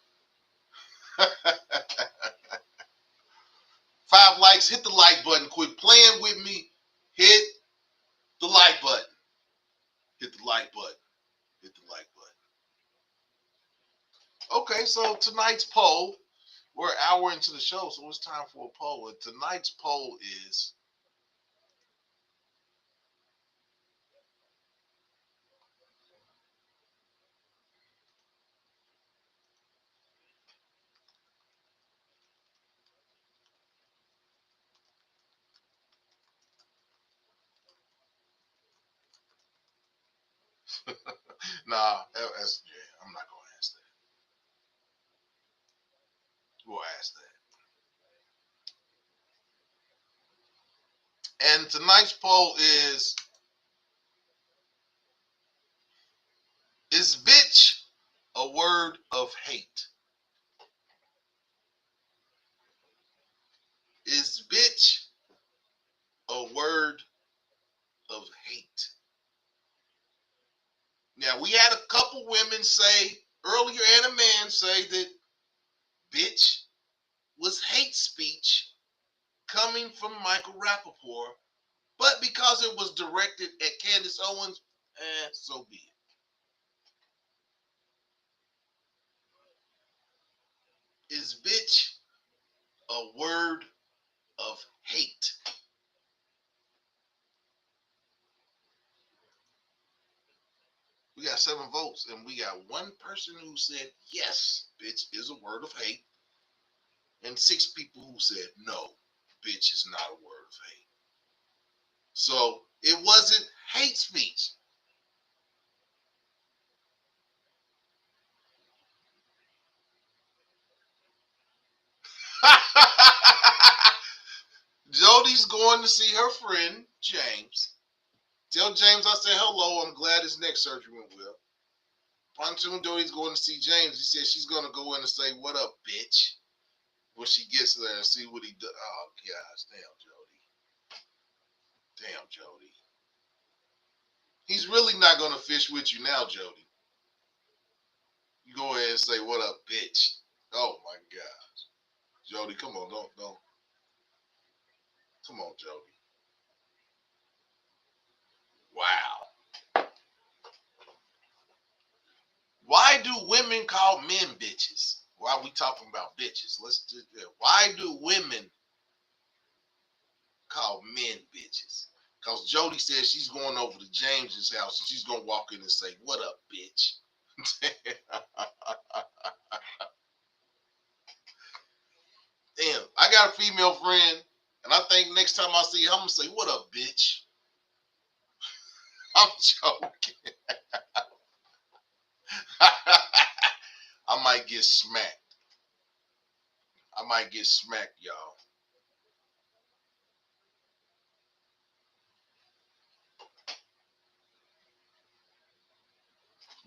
5 likes, hit the like button. Quit playing with me. Hit the like button. Hit the like button. Hit the like button. Okay, so tonight's poll, we're an hour into the show, so it's time for a poll. And tonight's poll is, nah, I'm not going to ask that. We'll ask that. And tonight's poll is bitch a word of hate? Is bitch a word of hate? Now, we had a couple women say earlier and a man say that bitch was hate speech coming from Michael Rapaport, but because it was directed at Candace Owens, so be it. Is bitch a word of hate? We got 7 votes, and we got one person who said yes, bitch is a word of hate, and 6 people who said no, bitch is not a word of hate. So it wasn't hate speech. Jody's going to see her friend James. Tell James I said hello. I'm glad his neck surgery went well. Pontoon Jody's going to see James. He said she's going to go in and say, "What up, bitch?" when she gets there and see what he does. Oh, gosh. Damn, Jody. Damn, Jody. He's really not going to fish with you now, Jody. You go ahead and say, "What up, bitch?" Oh, my gosh. Jody, come on. Don't. Come on, Jody. Wow. Why do women call men bitches? Why are we talking about bitches? Let's do that. Why do women call men bitches? Because Jody says she's going over to James's house and she's going to walk in and say, "What up, bitch?" Damn, I got a female friend, and I think next time I see her, I'm going to say, "What up, bitch?" I'm joking. I might get smacked. Y'all.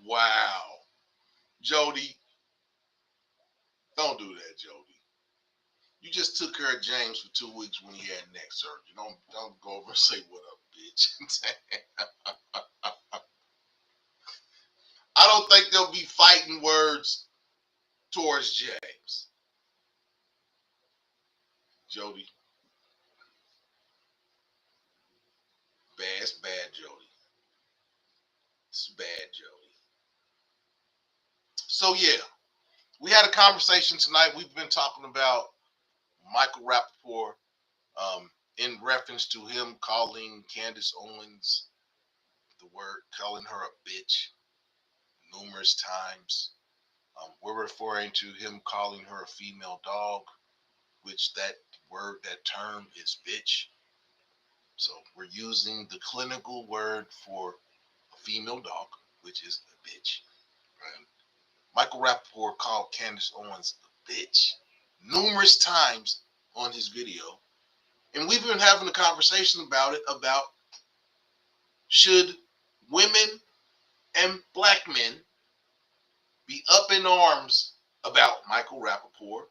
Wow. Jody, don't do that, Jody. You just took care of James for 2 weeks when he had neck surgery. Don't go over and say, "What up, bitch?" I don't think they'll be fighting words towards James. Jody. It's bad, Jody. It's bad, Jody. So, yeah, we had a conversation tonight. We've been talking about Michael Rapaport in reference to him calling Candace Owens calling her a bitch numerous times. We're referring to him calling her a female dog, which that term is bitch. So we're using the clinical word for a female dog, which is a bitch. Right? Michael Rapaport called Candace Owens a bitch numerous times on his video. And we've been having a conversation about should women and black men be up in arms about Michael Rapaport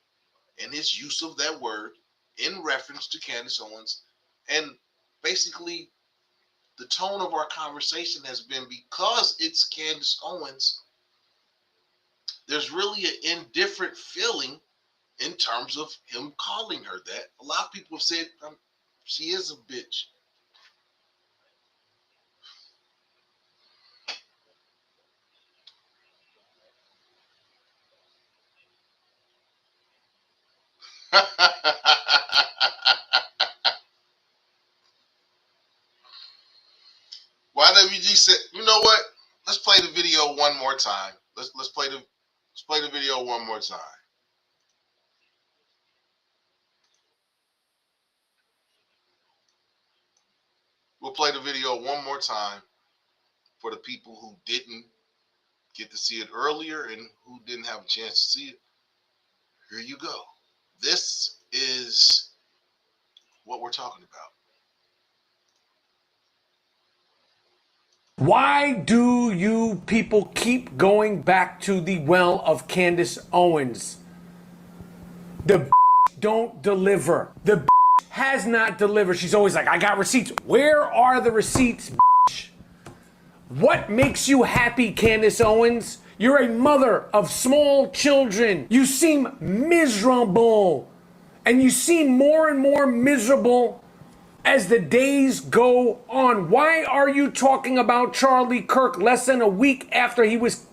and his use of that word in reference to Candace Owens. And basically, the tone of our conversation has been, because it's Candace Owens, there's really an indifferent feeling in terms of him calling her that. A lot of people have said she is a bitch. YWG said, "You know what? Let's play the video one more time. Let's play the video one more time." We'll play the video one more time for the people who didn't get to see it earlier and who didn't have a chance to see it. Here you go. This is what we're talking about. Why do you people keep going back to the well of Candace Owens? The don't deliver. The has not delivered. She's always like, I got receipts. Where are the receipts, bitch? What makes you happy, Candace Owens? You're a mother of small children. You seem miserable. And you seem more and more miserable as the days go on. Why are you talking about Charlie Kirk less than a week after he was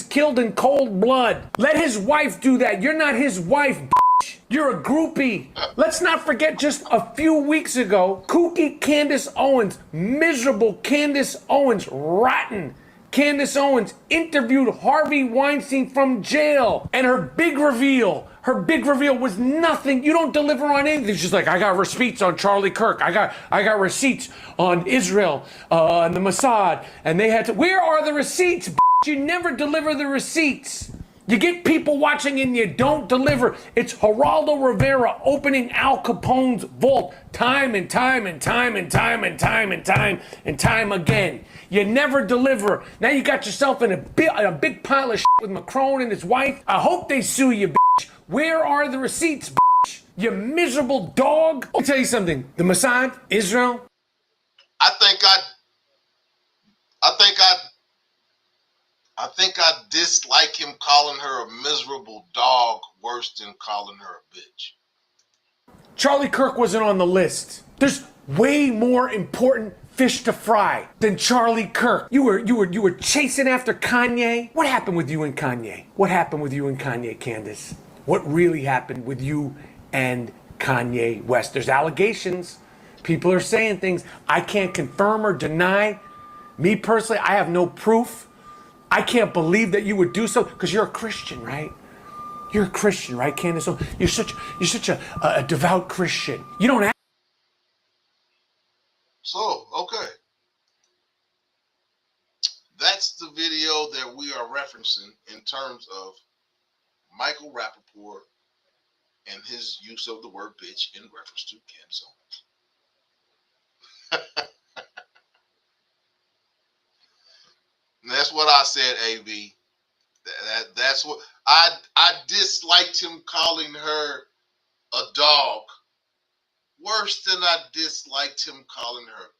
killed in cold blood? Let his wife do that. You're not his wife, bitch. You're a groupie. Let's not forget just a few weeks ago, kooky Candace Owens, miserable Candace Owens, rotten Candace Owens interviewed Harvey Weinstein from jail. And her big reveal was nothing. You don't deliver on anything. She's like, I got receipts on Charlie Kirk. I got receipts on Israel and the Mossad. And they had to, where are the receipts, bitch? You never deliver the receipts. You get people watching and you don't deliver. It's Geraldo Rivera opening Al Capone's vault time and time and time and time and time and time and time again. You never deliver. Now you got yourself in a big pile of shit with Macron and his wife. I hope they sue you, bitch. Where are the receipts, bitch? You miserable dog. I'll tell you something. The Mossad, Israel. I think I dislike him calling her a miserable dog worse than calling her a bitch. Charlie Kirk wasn't on the list. There's way more important fish to fry than Charlie Kirk. You were chasing after Kanye. What happened with you and Kanye? What happened with you and Kanye, Candace? What really happened with you and Kanye West? There's allegations. People are saying things. I can't confirm or deny. Me personally, I have no proof. I can't believe that you would do so because you're a Christian, right? You're a Christian, right, Candace? You're such a devout Christian. You don't act. So, okay. That's the video that we are referencing in terms of Michael Rapaport and his use of the word bitch in reference to Candace Owens. And that's what I said, AB. That's what I disliked him calling her a dog worse than I disliked him calling her a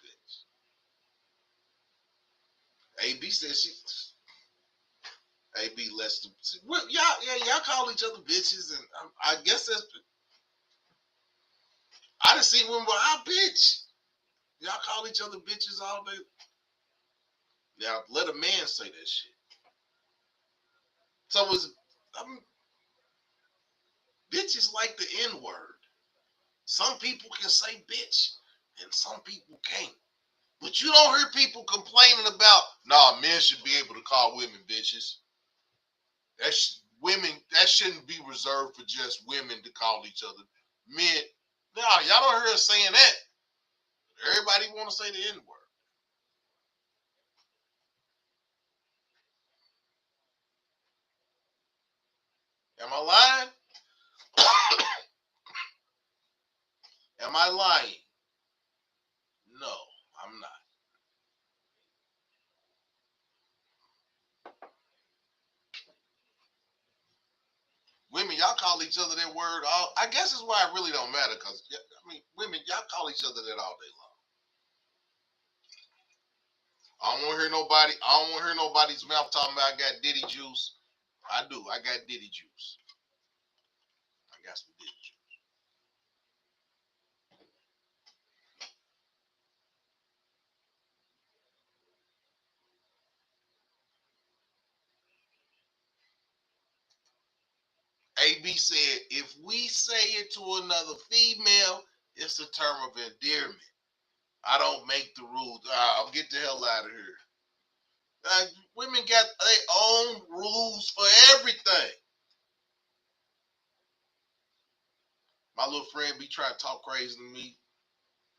bitch. AB says AB lets them. Well, y'all call each other bitches, and I guess that's. I done seen women, I bitch. Y'all call each other bitches all day. Now let a man say that shit. So bitch is like the N word. Some people can say bitch, and some people can't. But you don't hear people complaining about, nah, men should be able to call women bitches. That shouldn't be reserved for just women to call each other men. Nah, y'all don't hear us saying that. Everybody want to say the N word. Am I lying? Am I lying? No, I'm not. Women, y'all call each other that word. I guess it's why it really don't matter because, women, y'all call each other that all day long. I don't want to hear nobody's mouth talking about I got Diddy juice. I do. I got Diddy juice. I got some Diddy juice. AB said, if we say it to another female, it's a term of endearment. I don't make the rules. I'll get the hell out of here. Women got their own rules for everything. My little friend be trying to talk crazy to me.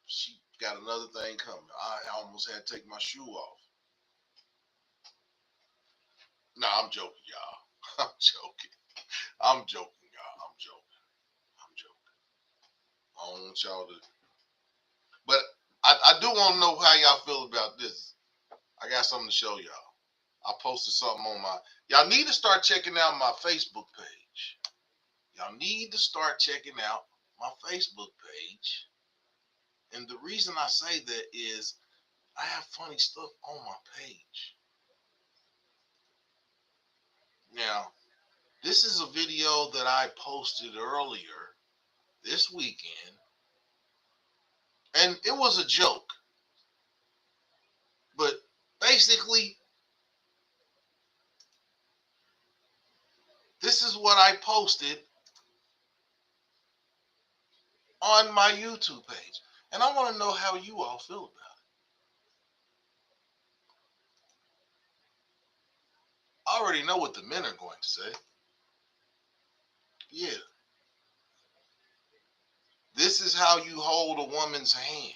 She got another thing coming. I almost had to take my shoe off. No, I'm joking, y'all. I'm joking. I'm joking, y'all. I'm joking. I don't want y'all to. But I do want to know how y'all feel about this. I got something to show y'all. I posted something on y'all need to start checking out my Facebook page. Y'all need to start checking out my Facebook page. And the reason I say that is I have funny stuff on my page. Now, this is a video that I posted earlier this weekend, and it was a joke. But basically, this is what I posted on my YouTube page. And I want to know how you all feel about it. I already know what the men are going to say. Yeah. This is how you hold a woman's hand.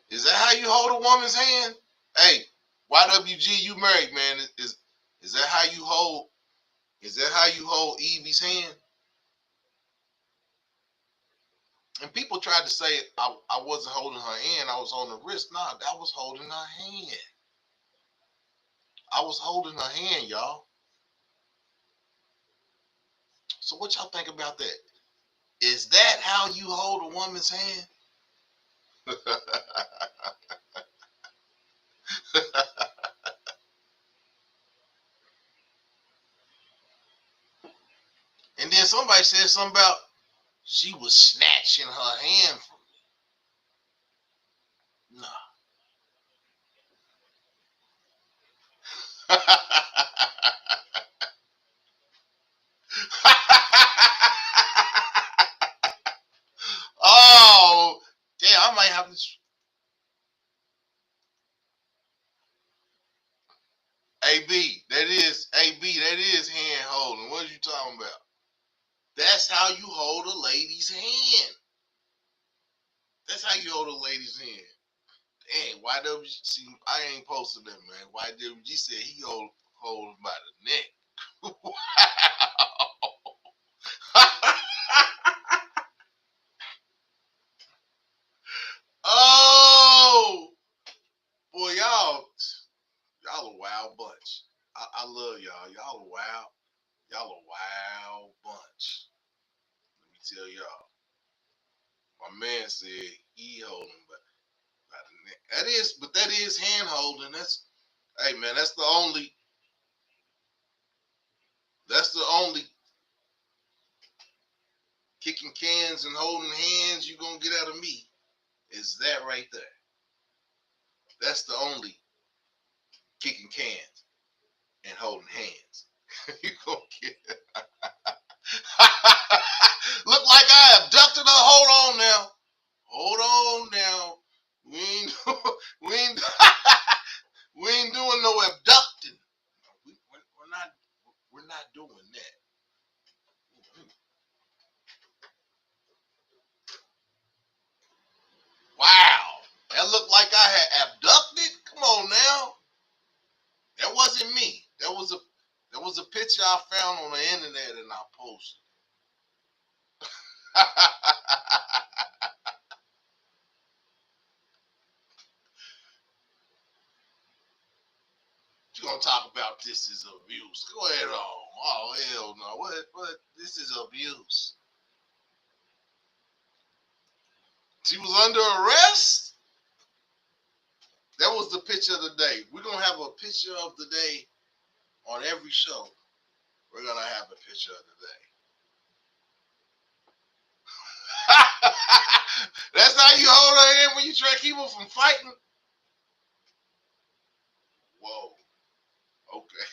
Is that how you hold a woman's hand? Hey, YWG, you married, man. Is that how you hold? Is that how you hold Evie's hand? And people tried to say I wasn't holding her hand. I was holding her wrist. Nah, I was holding her hand. I was holding her hand, y'all. So what y'all think about that? Is that how you hold a woman's hand? And then somebody said something about she was snatching her hand from me. Nah. Oh, damn, I might have to. That is hand holding. What are you talking about? That's how you hold a lady's hand. That's how you hold a lady's hand. Dang, YWG, I ain't posted that, man. YWG said he hold by the neck. Wow. Oh, boy, y'all a wild bunch. I love y'all. Y'all a wild. Y'all a wild bunch. Let me tell y'all. My man said he holding by the neck. That is hand holding. Hey man, that's the only kicking cans and holding hands you gonna get out of me. Is that right there? That's the only kicking cans and holding hands. You gonna get look like I abducted her. Hold on now. Hold on now. We ain't we ain't we ain't doing no abducting. We're not doing that. Wow. That looked like I had abducted. Come on now. That wasn't me. That was a picture I found on the internet and I posted. You gonna talk about this is abuse? Go ahead on. Oh hell no! What? This is abuse. She was under arrest. That was the picture of the day. We're gonna have a picture of the day on every show. We're gonna have a picture of the day. That's how you hold her hand when you try to keep her from fighting. Whoa. Okay.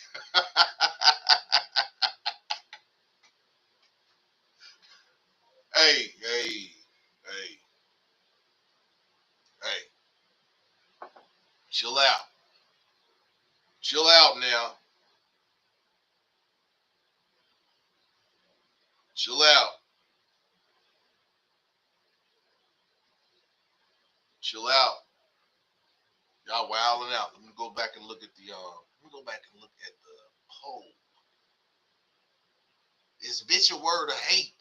Hey, hey, hey. Chill out. Chill out now. Chill out. Chill out. Y'all wilding out. Let me go back and look at the poll. Is bitch a word of hate?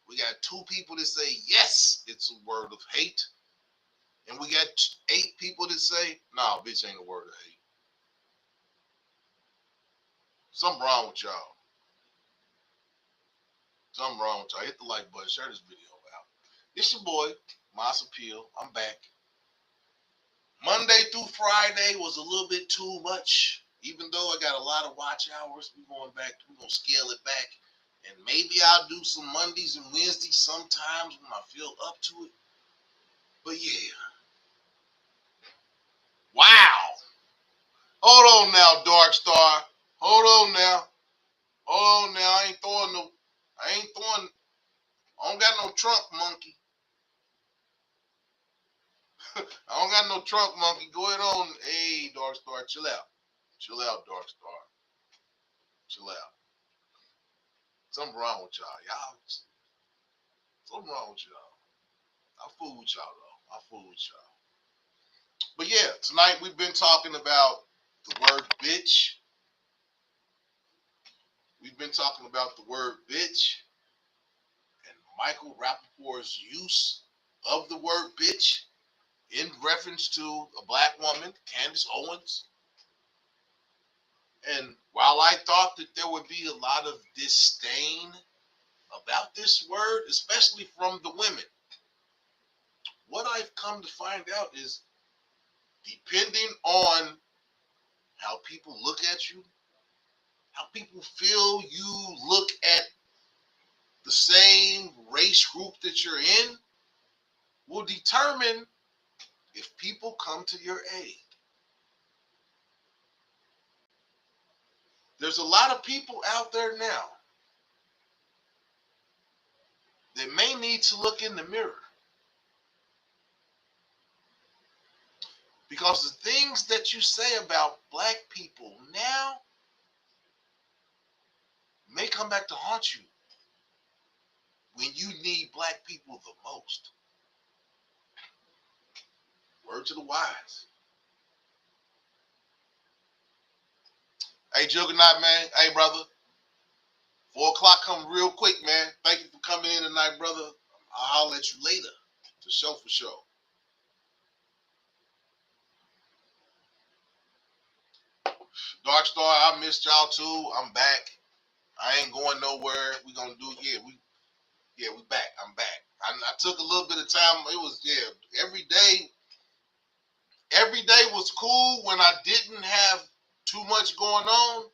We got 2 people that say yes, it's a word of hate. And we got 8 people that say, nah, bitch ain't a word of hate. Something wrong with y'all. Something wrong with y'all. Hit the like button. Share this video out. It's your boy, Maas Appeal. I'm back. Monday through Friday was a little bit too much. Even though I got a lot of watch hours, we're going to scale it back. And maybe I'll do some Mondays and Wednesdays sometimes when I feel up to it. But yeah. Wow. Hold on now, Dark Star. Hold on now. Hold on now. I don't got no trunk monkey. I don't got no trunk monkey. Go ahead on. Hey, Dark Star, chill out. Chill out, Dark Star. Chill out. Something wrong with y'all. Something wrong with y'all. I fool with y'all, though. I fool with y'all. But yeah, tonight we've been talking about the word bitch. We've been talking about the word bitch and Michael Rapaport's use of the word bitch in reference to a black woman, Candace Owens. And while I thought that there would be a lot of disdain about this word, especially from the women, what I've come to find out is depending on how people look at you, how people feel you look at the same race group that you're in, will determine if people come to your aid. There's a lot of people out there now that may need to look in the mirror. Because the things that you say about black people now may come back to haunt you when you need black people the most. Word to the wise. Hey, Juggernaut, man. Hey, brother. 4 o'clock come real quick, man. Thank you for coming in tonight, brother. I'll holler at you later. For sure. Dark Star, I missed y'all too. I'm back. I ain't going nowhere. We gonna do we back. I'm back. I took a little bit of time. It was every day was cool when I didn't have too much going on.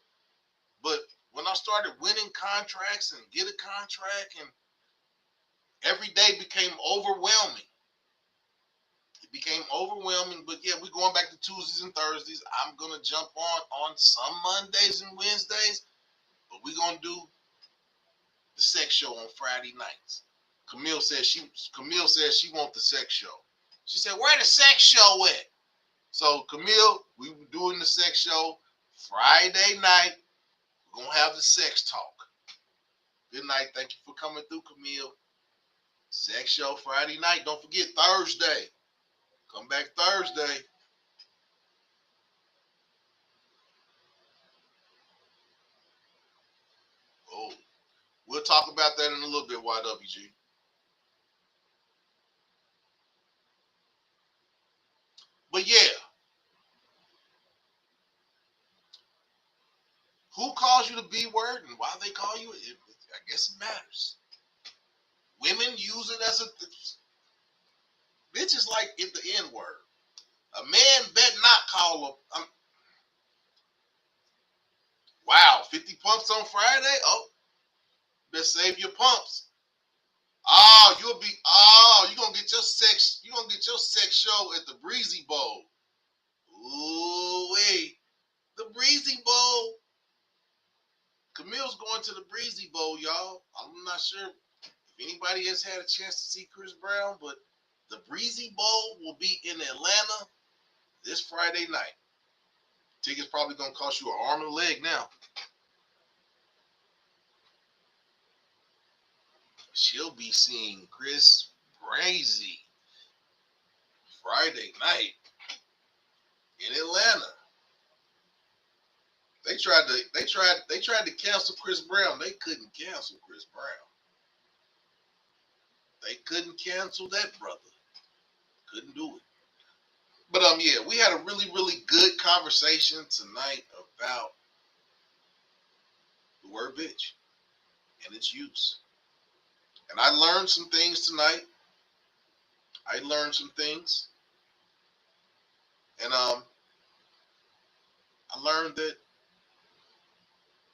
But when I started winning contracts and get a contract, and every day became overwhelming. It became overwhelming. But yeah, we're going back to Tuesdays and Thursdays. I'm gonna jump on some Mondays and Wednesdays, but we're gonna do the sex show on Friday nights. Camille says she wants the sex show. She said, "Where the sex show at?" So Camille, we were doing the sex show Friday night. We're gonna have the sex talk. Good night. Thank you for coming through, Camille. Sex show Friday night. Don't forget Thursday. Come back Thursday. Oh, we'll talk about that in a little bit, YWG. But yeah, who calls you the B word and why they call you it? I guess it matters. Women use it as a bitch is like the N word. A man bet not call a wow, 50 pumps on Friday? Oh, better save your pumps. You're gonna get your sex show at the Breezy Bowl. Ooh wait. The Breezy Bowl. Camille's going to the Breezy Bowl, y'all. I'm not sure if anybody has had a chance to see Chris Brown, but the Breezy Bowl will be in Atlanta this Friday night. Tickets probably gonna cost you an arm and a leg now. She'll be seeing Chris Breezy Friday night in Atlanta. They tried to cancel Chris Brown. They couldn't cancel Chris Brown. They couldn't cancel that brother. Couldn't do it. But yeah, we had a really, really good conversation tonight about word bitch and its use. And I learned some things tonight. I learned some things. And I learned that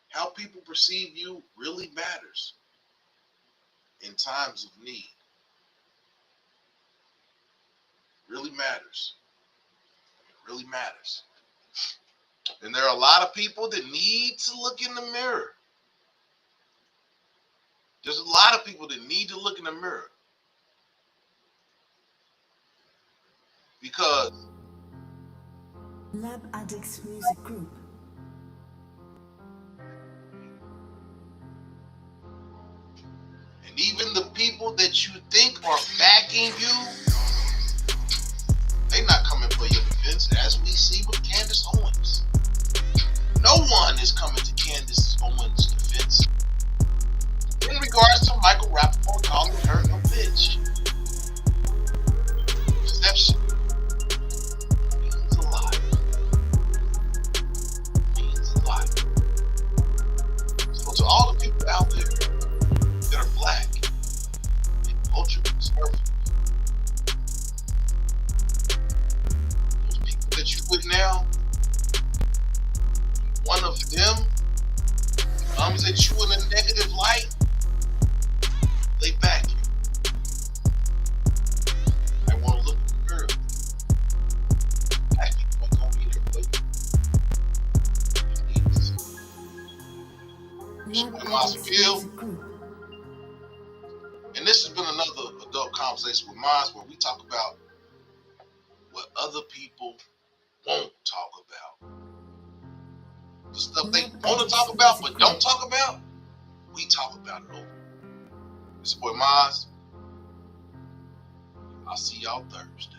how people perceive you really matters in times of need. Really matters. It really matters. And there are a lot of people that need to look in the mirror. There's a lot of people that need to look in the mirror. Because Lab Addicts Music Group. and even the people that you think are backing you, they're not coming for your defense, as we see with Candace Owens. No one is coming to Candace Owens' defense in regards to Michael Rapaport calling her a bitch. Perception means a lot. Means a lot. So to all the people out there that are black and culture conservative, those people that you with now, one of them comes at you in a negative light, they back you. I want to look in the mirror. Black people ain't gonna be there for you. You need to. Lab With Maas Addicts Appeal. Music Group. And this has been another adult conversation with Maas, where we talk about what other people won't talk about. The stuff they want to talk about but don't talk about, we talk about it over. It's your boy Maas. I'll see y'all Thursday.